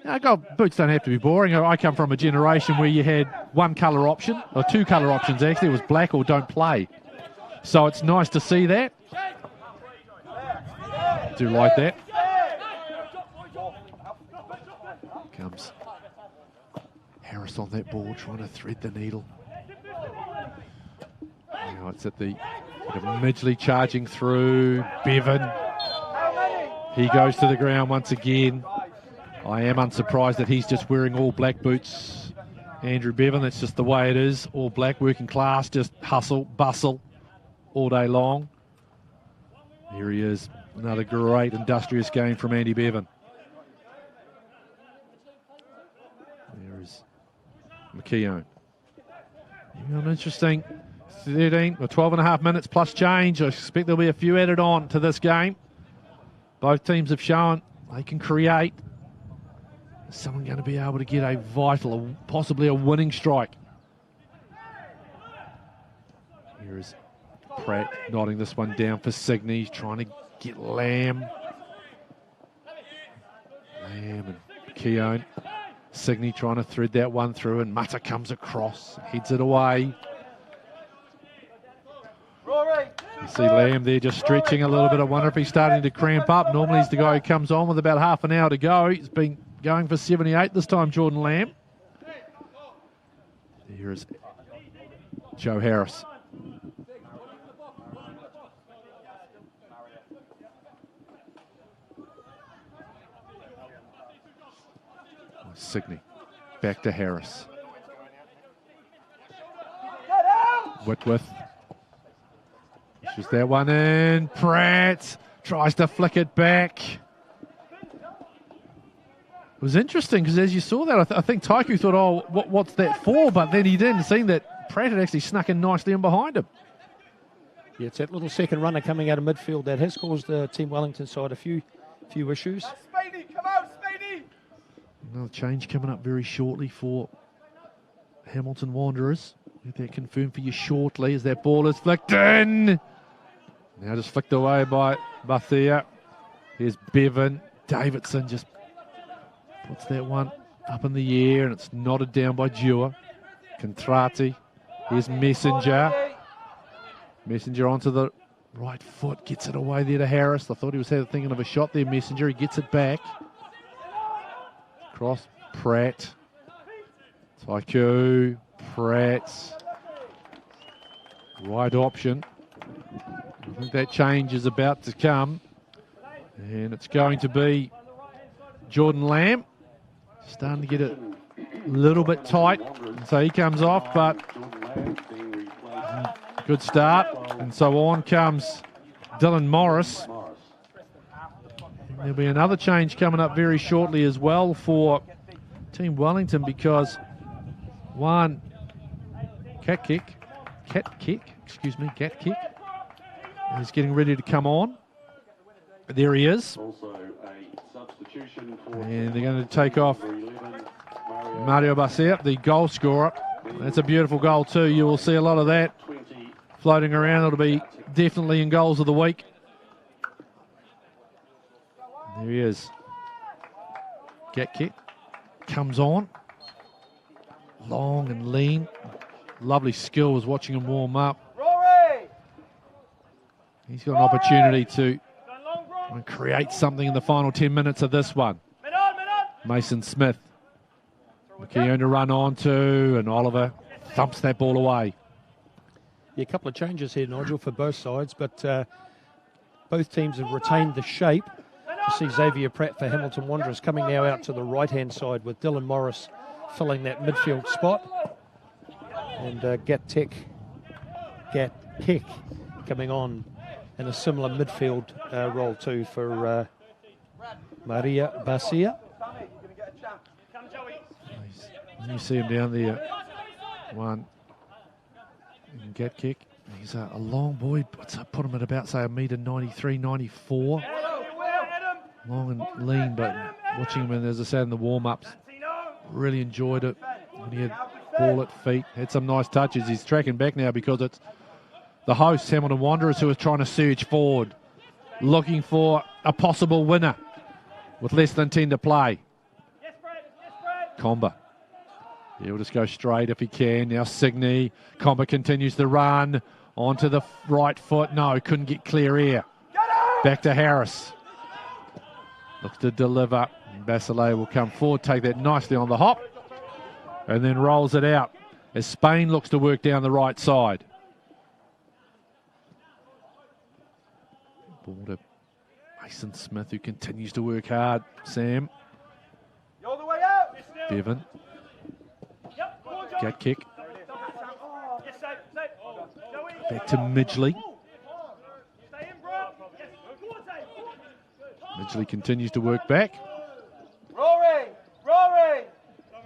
Now, boots don't have to be boring. I come from a generation where you had one colour option, or two colour options actually. It was black or don't play. So it's nice to see that. Do like that. Comes Harris on that ball, trying to thread the needle. Now it's at the Midgley charging through. Bevan. He goes to the ground once again. I am unsurprised that he's just wearing all black boots. Andrew Bevan, that's just the way it is. All black, working class, just hustle, bustle all day long. Here he is. Another great industrious game from Andy Bevan. There is McKeown. An interesting 13 or 12 and a half minutes plus change. I expect there'll be a few added on to this game. Both teams have shown they can create. Is someone going to be able to get a vital, possibly a winning strike? Here is Pratt nodding this one down for Signey. He's trying to get Lamb. Lamb and Keown. Signey trying to thread that one through, and Mata comes across, heads it away. You see Lamb there just stretching a little bit. I wonder if he's starting to cramp up. Normally he's the guy who comes on with about half an hour to go. He's been going for 78 this time, Jordan Lamb. Here is Joe Harris. Signey. Back to Harris. Whitworth. Pushes that one in. Pratt tries to flick it back. It was interesting because as you saw that, I think Taiku thought, oh, what's that for? But then he didn't see that Pratt had actually snuck in nicely in behind him. Yeah, it's that little second runner coming out of midfield that has caused the Team Wellington side a few issues. Speedy, come out, Speedy! Another change coming up very shortly for Hamilton Wanderers. Get that confirmed for you shortly as that ball is flicked in. Now just flicked away by Bathia. Here's Bevan. Davidson just puts that one up in the air and it's nodded down by Dewar. Contrati. Here's Messenger. Messenger onto the right foot. Gets it away there to Harris. I thought he was thinking of a shot there, Messenger. He gets it back. Cross. Pratt. Taiku. Pratt. Wide option. I think that change is about to come. And it's going to be Jordan Lamb. Starting to get it a little bit tight. And so he comes off, but good start. And so on comes Dylan Morris. There'll be another change coming up very shortly as well for Team Wellington because one Cat Kick is getting ready to come on. There he is. And they're going to take off Mario Basia, the goal scorer. That's a beautiful goal too. You will see a lot of that floating around. It'll be definitely in goals of the week. There he is. Cat kick. Comes on. Long and lean. Lovely skill was watching him warm up. He's got an opportunity to create something in the final 10 minutes of this one. Mason Smith. McKeown to run on to, and Oliver thumps that ball away. Yeah, a couple of changes here, Nigel, for both sides, but both teams have retained the shape. You see Xavier Pratt for Hamilton Wanderers coming now out to the right-hand side with Dylan Morris filling that midfield spot. And Gat Kick coming on in a similar midfield role too for Maria Basia. You see him down there. One. Gat Kick. He's a long boy. Put him at about, say, 1.93 94. Long and lean, but watching him, as I said, in the warm-ups, Really enjoyed it when he had ball at feet. Had some nice touches. He's tracking back now because it's the hosts, Hamilton Wanderers, who are trying to surge forward, looking for a possible winner with less than 10 to play. Comba. He'll just go straight if he can. Now Signey. Comba continues the run. Onto the right foot. No, couldn't get clear air. Back to Harris. Looks to deliver. Basile will come forward, take that nicely on the hop, and then rolls it out as Spain looks to work down the right side. Ball to Mason Smith, who continues to work hard. Sam. You're the way out. Bevan. Gut kick. Back to Midgley. Midgley continues to work back. Rory.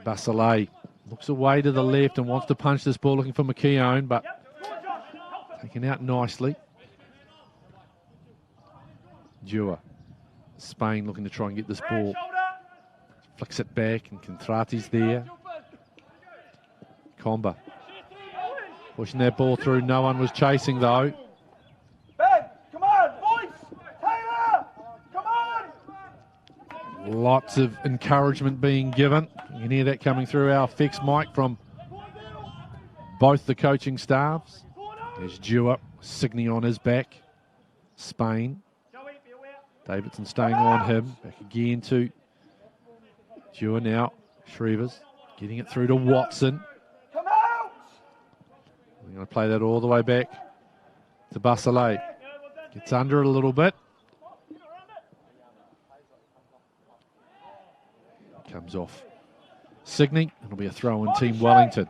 Basile looks away to the left and wants to punch this ball, looking for McKeown, but taken out nicely. Dewar. Spain looking to try and get this ball. Flicks it back and Contrati's there. Comba. Pushing that ball through. No one was chasing though. Ben, come on, boys. Taylor, come on. Lots of encouragement being given. You can hear that coming through our fixed mic from both the coaching staffs. There's Dewar, Signey on his back. Spain. Davidson staying on him. Back again to Dewar now. Shrevers getting it through to Watson. Come out. We're going to play that all the way back to Basile. Gets under it a little bit. Comes off Signey. It'll be a throw in Team Wellington.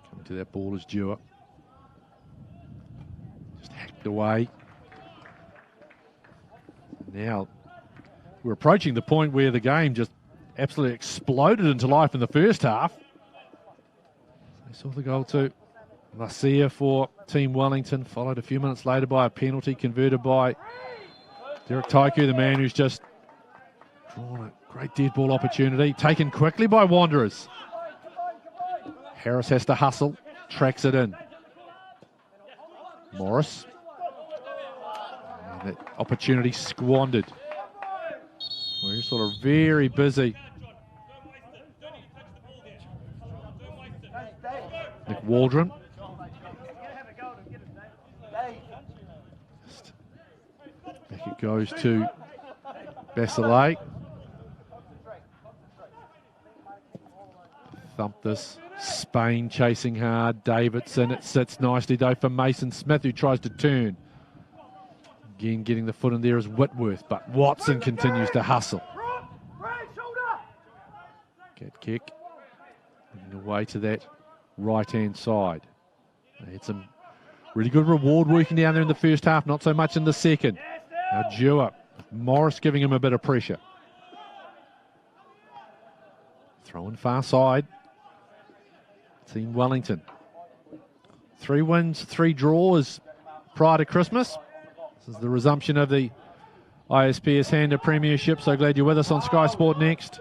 Coming to that ball is Dewar. Just hacked away. Now we're approaching the point where the game just absolutely exploded into life in the first half. They saw the goal to Marcia for Team Wellington, followed a few minutes later by a penalty converted by Derek Taiku, the man who's just drawn a great dead ball opportunity, taken quickly by Wanderers. Harris has to hustle, tracks it in. Morris. And that opportunity squandered. We're sort of very busy. Nick Waldron. Back it goes to Basile. Thump this. Spain chasing hard. Davidson. It sits nicely though for Mason Smith, who tries to turn. Again, getting the foot in there is Whitworth, but Watson continues to hustle. Get kick. Moving away to that right-hand side. They had some really good reward working down there in the first half, not so much in the second. Now Dewar, Morris giving him a bit of pressure. Throwing far side. Team Wellington. 3 wins, 3 draws prior to Christmas. This is the resumption of the ISPS Handa Premiership. So glad you're with us on Sky Sport Next.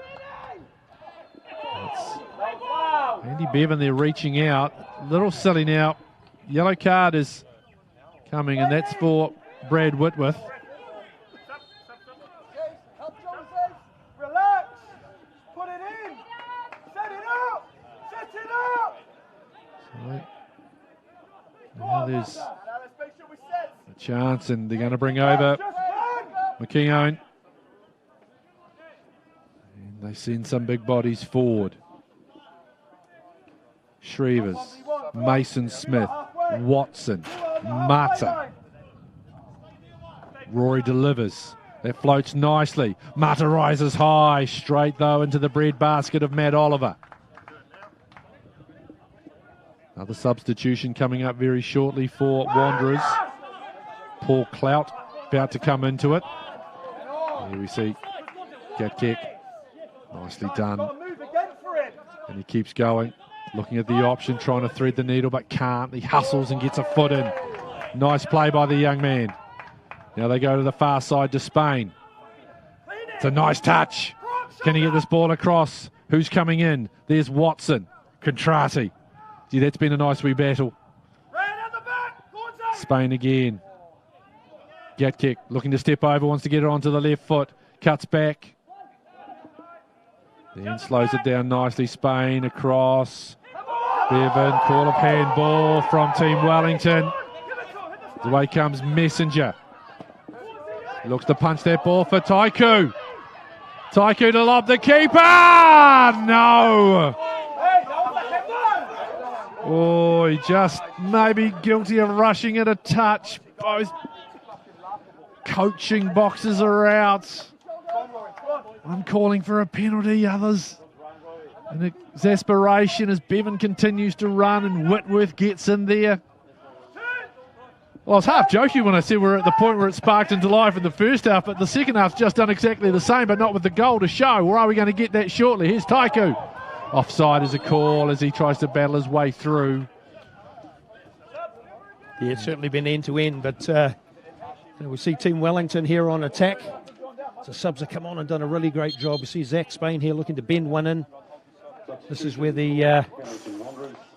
Andy Bevan there reaching out. Little silly now. Yellow card is coming, and that's for Brad Whitworth. Relax. Put it in. Set it up. Set it up. So, now there's a chance, and they're going to bring over McKeown. And they send some big bodies forward. Shrevers, Mason Smith, Watson, Mata. Rory delivers. That floats nicely. Mata rises high, straight though into the bread basket of Matt Oliver. Another substitution coming up very shortly for Wanderers. Paul Clout about to come into it. Here we see get kick. Nicely done. And he keeps going. Looking at the option, trying to thread the needle, but can't. He hustles and gets a foot in. Nice play by the young man. Now they go to the far side to Spain. It's a nice touch. Can he get this ball across? Who's coming in? There's Watson. Contrati. Gee, that's been a nice wee battle. Spain again. Get kick. Looking to step over. Wants to get it onto the left foot. Cuts back. Then slows it down nicely. Spain across. Bevan. Call of handball from Team Wellington. Away comes Messenger. Looks to punch that ball for Taiku. Taiku to lob the keeper. No. Oh, he just maybe guilty of rushing it a touch. Both coaching boxes are out. I'm calling for a penalty. Others in exasperation as Bevan continues to run and Whitworth gets in there. Well, I was half joking when I said we're at the point where it sparked into life in the first half, but the second half's just done exactly the same, but not with the goal to show. Or are we going to get that shortly? Here's Taiku. Offside is a call as he tries to battle his way through. Yeah, it's certainly been end-to-end, but we see Team Wellington here on attack. So subs have come on and done a really great job. We see Zach Spain here looking to bend one in. This is where the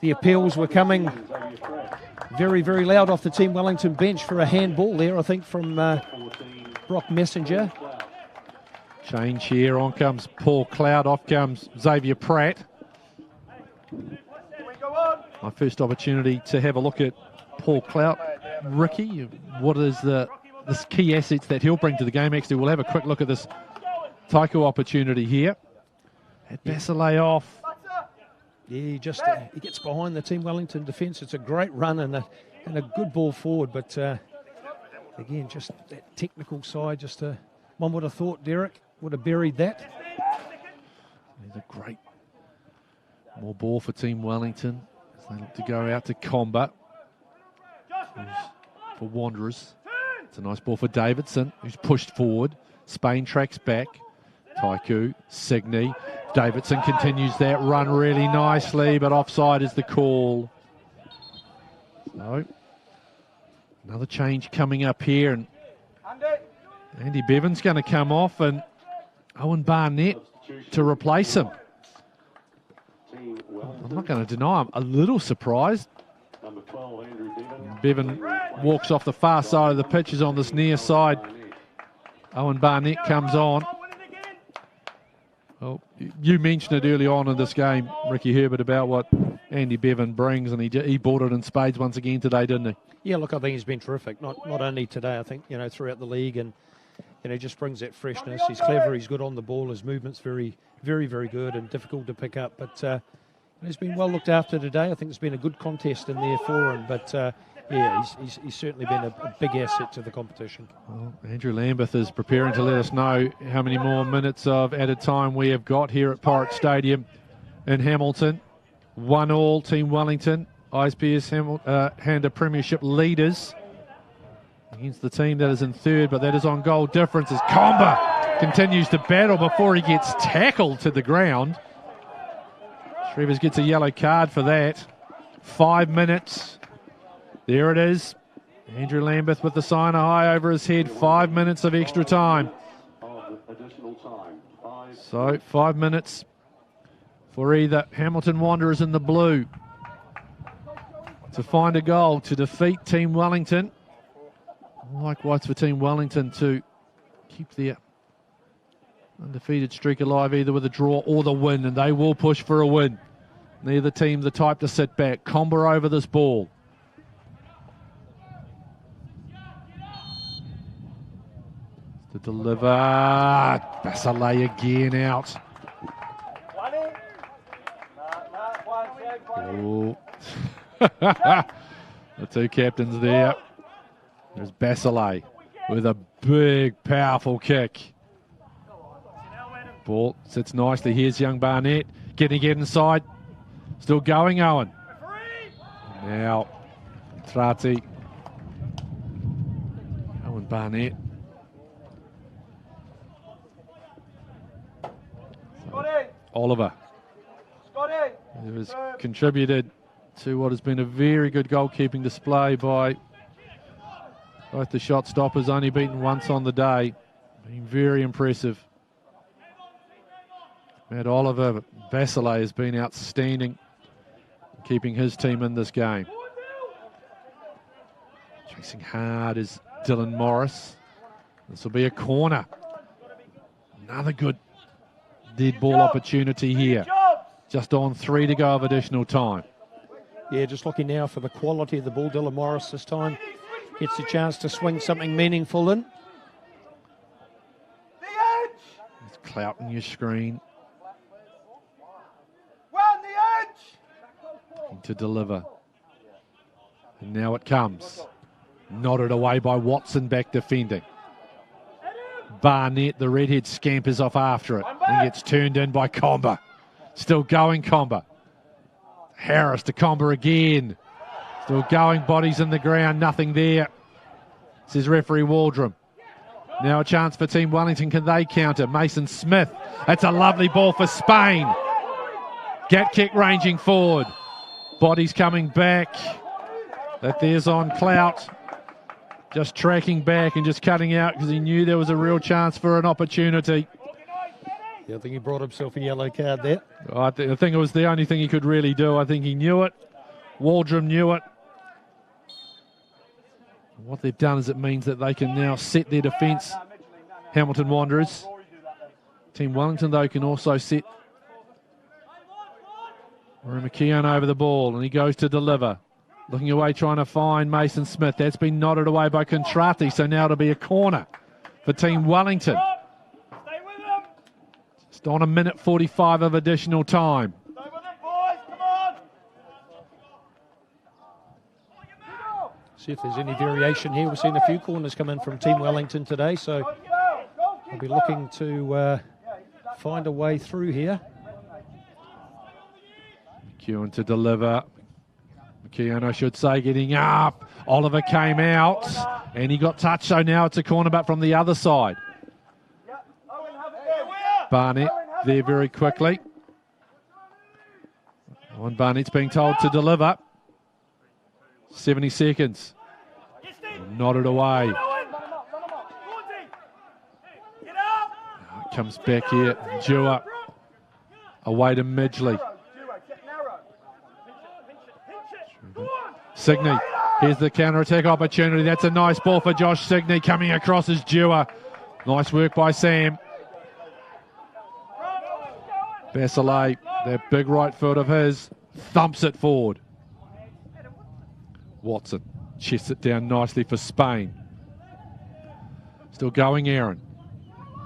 appeals were coming very, very loud off the Team Wellington bench for a handball there, I think, from Brock Messenger. Change here. On comes Paul Cloud. Off comes Xavier Pratt. My first opportunity to have a look at Paul Cloud. Ricky, what is the key assets that he'll bring to the game? Actually, we'll have a quick look at this Taiku opportunity here. Had Basile off. Yeah, he gets behind the Team Wellington defence. It's a great run and a good ball forward, but again, just that technical side. One would have thought Derek would have buried that. There's a great more ball for Team Wellington as they look to go out to combat. For Wanderers. It's a nice ball for Davidson, who's pushed forward. Spain tracks back. Taiku, Signe. Davidson continues that run really nicely, but offside is the call. So, another change coming up here, and Andy Bevan's going to come off, and Owen Barnett to replace him. I'm not going to deny I'm a little surprised. Bevan walks off the far side of the pitch, is on this near side. Owen Barnett comes on. Well, you mentioned it early on in this game, Ricky Herbert, about what Andy Bevan brings, and he brought it in spades once again today, didn't he? Yeah, look, I think he's been terrific. Not only today, I think, throughout the league, and just brings that freshness. He's clever, he's good on the ball, his movement's very, very, very good and difficult to pick up. But he's been well looked after today. I think it's been a good contest in there for him. But he's certainly been a big asset to the competition. Well, Andrew Lambeth is preparing to let us know how many more minutes of added time we have got here at Pirate Stadium in Hamilton. 1-1, Team Wellington, ISPS Handa Premiership leaders against the team that is in third, but that is on goal difference as Comba continues to battle before he gets tackled to the ground. Shrevers gets a yellow card for that. 5 minutes. There it is. Andrew Lambeth with the signer high over his head. 5 minutes of extra time. So 5 minutes for either Hamilton Wanderers in the blue to find a goal to defeat Team Wellington. Likewise for Team Wellington to keep their undefeated streak alive, either with a draw or the win, and they will push for a win. Neither team the type to sit back. Comba over this ball. To deliver. Basile again out. Oh. The two captains there. There's Basile with a big, powerful kick. Ball sits nicely. Here's young Barnett. Getting it inside. Still going, Owen. Now, Trati. Owen Barnett. Oliver. Who has contributed to what has been a very good goalkeeping display by Both the shot stoppers only beaten once on the day. Being very impressive. Matt Oliver, Vasile has been outstanding, keeping his team in this game. Chasing hard is Dylan Morris. This will be a corner. Another good dead ball opportunity here. Just on 3 to go of additional time. Yeah, just looking now for the quality of the ball. Dylan Morris this time gets a chance to swing something meaningful in. It's clouting your screen. To deliver. And now it comes. Nodded away by Watson, back defending. Barnett, the redhead, scampers off after it and gets turned in by Comber. Still going, Comber. Harris to Comber again. Still going, bodies in the ground, nothing there, says referee Waldrum. Now a chance for Team Wellington. Can they counter? Mason Smith. That's a lovely ball for Spain. Get kick ranging forward. Bodies coming back. That there's on Clout. Just tracking back and just cutting out because he knew there was a real chance for an opportunity. Yeah, I think he brought himself a yellow card there. I think it was the only thing he could really do. I think he knew it. Waldrum knew it. What they've done is it means that they can now set their defence, Hamilton Wanderers. Team Wellington, though, can also set. McKeown over the ball, and he goes to deliver. Looking away, trying to find Mason Smith. That's been nodded away by Contrati, so now it'll be a corner for Team Wellington. Just on 1:45 of additional time. See if there's any variation here. We've seen a few corners come in from Team Wellington today, so we'll be looking to find a way through here. McEwen to deliver. McKeown, I should say, getting up. Oliver came out and he got touched, so now it's a corner, but from the other side. Barnett there very quickly. And Barnett's being told to deliver. 70 seconds. Nodded away. It comes back here. Dewar away to Midgley. Signey, here's the counter-attack opportunity. That's a nice ball for Josh Signey. Coming across is Dewar. Nice work by Sam. Vasile, that big right foot of his, thumps it forward. Watson chests it down nicely for Spain. Still going, Aaron.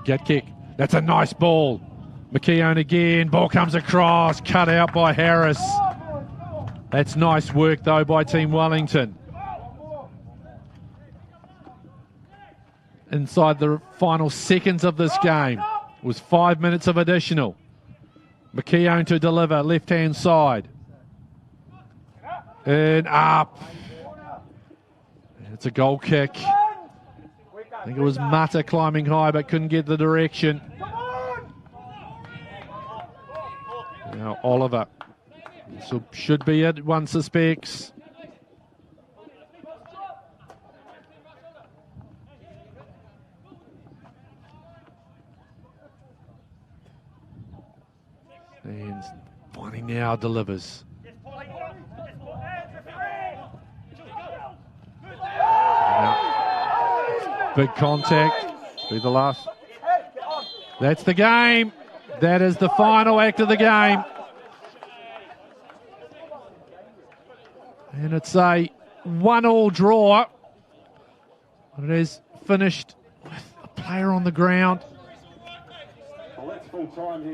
Get kick. That's a nice ball. McKeown again. Ball comes across. Cut out by Harris. That's nice work, though, by Team Wellington. Inside the final seconds of this game was 5 minutes of additional. McKeown to deliver, left-hand side. And up. It's a goal kick. I think it was Mata climbing high, but couldn't get the direction. Now Oliver. So should be it, one suspects. And Bonnie now delivers. Big contact. Be the last. That's the game. That is the final act of the game. And it's a 1-1 draw. It is finished with a player on the ground.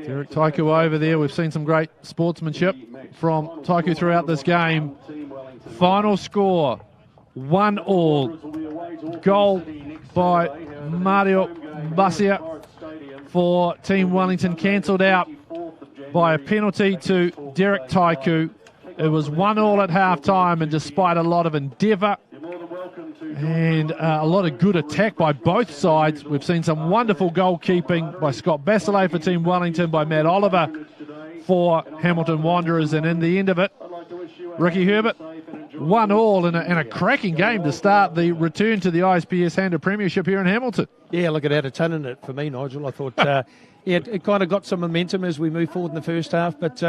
Derek Taiku over there. We've seen some great sportsmanship from Taiku throughout this game. Final score, 1-1. Goal by Mario Basia for Team Wellington, cancelled out by a penalty to Derek Taiku. It was 1-1 at half-time, and despite a lot of endeavour and a lot of good attack by both sides, we've seen some wonderful goalkeeping by Scott Vasile for Team Wellington, by Matt Oliver for Hamilton Wanderers, and in the end of it, Ricky Herbert, 1-1 and a cracking game to start the return to the ISPS Handa Premiership here in Hamilton. Yeah, look, it had a ton in it for me, Nigel. I thought it kind of got some momentum as we moved forward in the first half. But,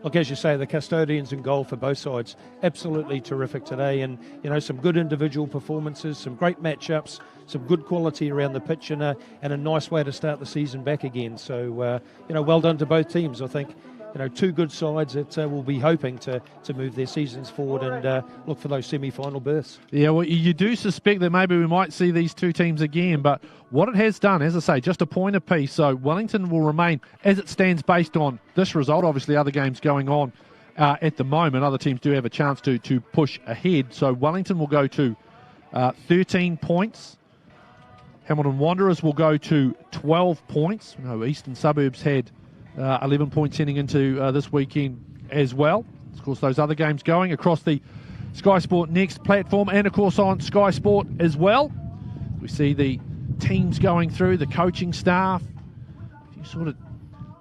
look, as you say, the custodians in goal for both sides, absolutely terrific today. And, some good individual performances, some great matchups, some good quality around the pitch, and a nice way to start the season back again. So, well done to both teams. I think, two good sides that will be hoping to move their seasons forward and look for those semi-final berths. Yeah, well, you do suspect that maybe we might see these two teams again, but what it has done, as I say, just a point apiece. So Wellington will remain as it stands based on this result. Obviously, other games going on at the moment. Other teams do have a chance to push ahead. So Wellington will go to 13 points. Hamilton Wanderers will go to 12 points. Eastern Suburbs had 11 points heading into this weekend as well. Of course, those other games going across the skysportnext platform and, of course, on Sky Sport as well. We see the teams going through, the coaching staff. A few sort of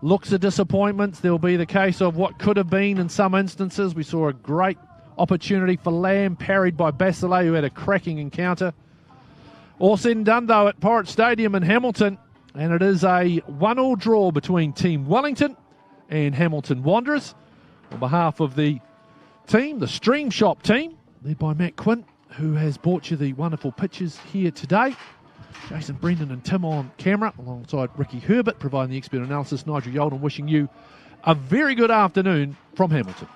looks of disappointments. There'll be the case of what could have been in some instances. We saw a great opportunity for Lamb, parried by Basilet, who had a cracking encounter. All said and done, though, at Pirate Stadium in Hamilton. And it is a 1-1 draw between Team Wellington and Hamilton Wanderers. On behalf of the team, the Stream Shop team, led by Matt Quint, who has brought you the wonderful pictures here today. Jason Brendan and Tim on camera, alongside Ricky Herbert, providing the expert analysis. Nigel Yolden wishing you a very good afternoon from Hamilton.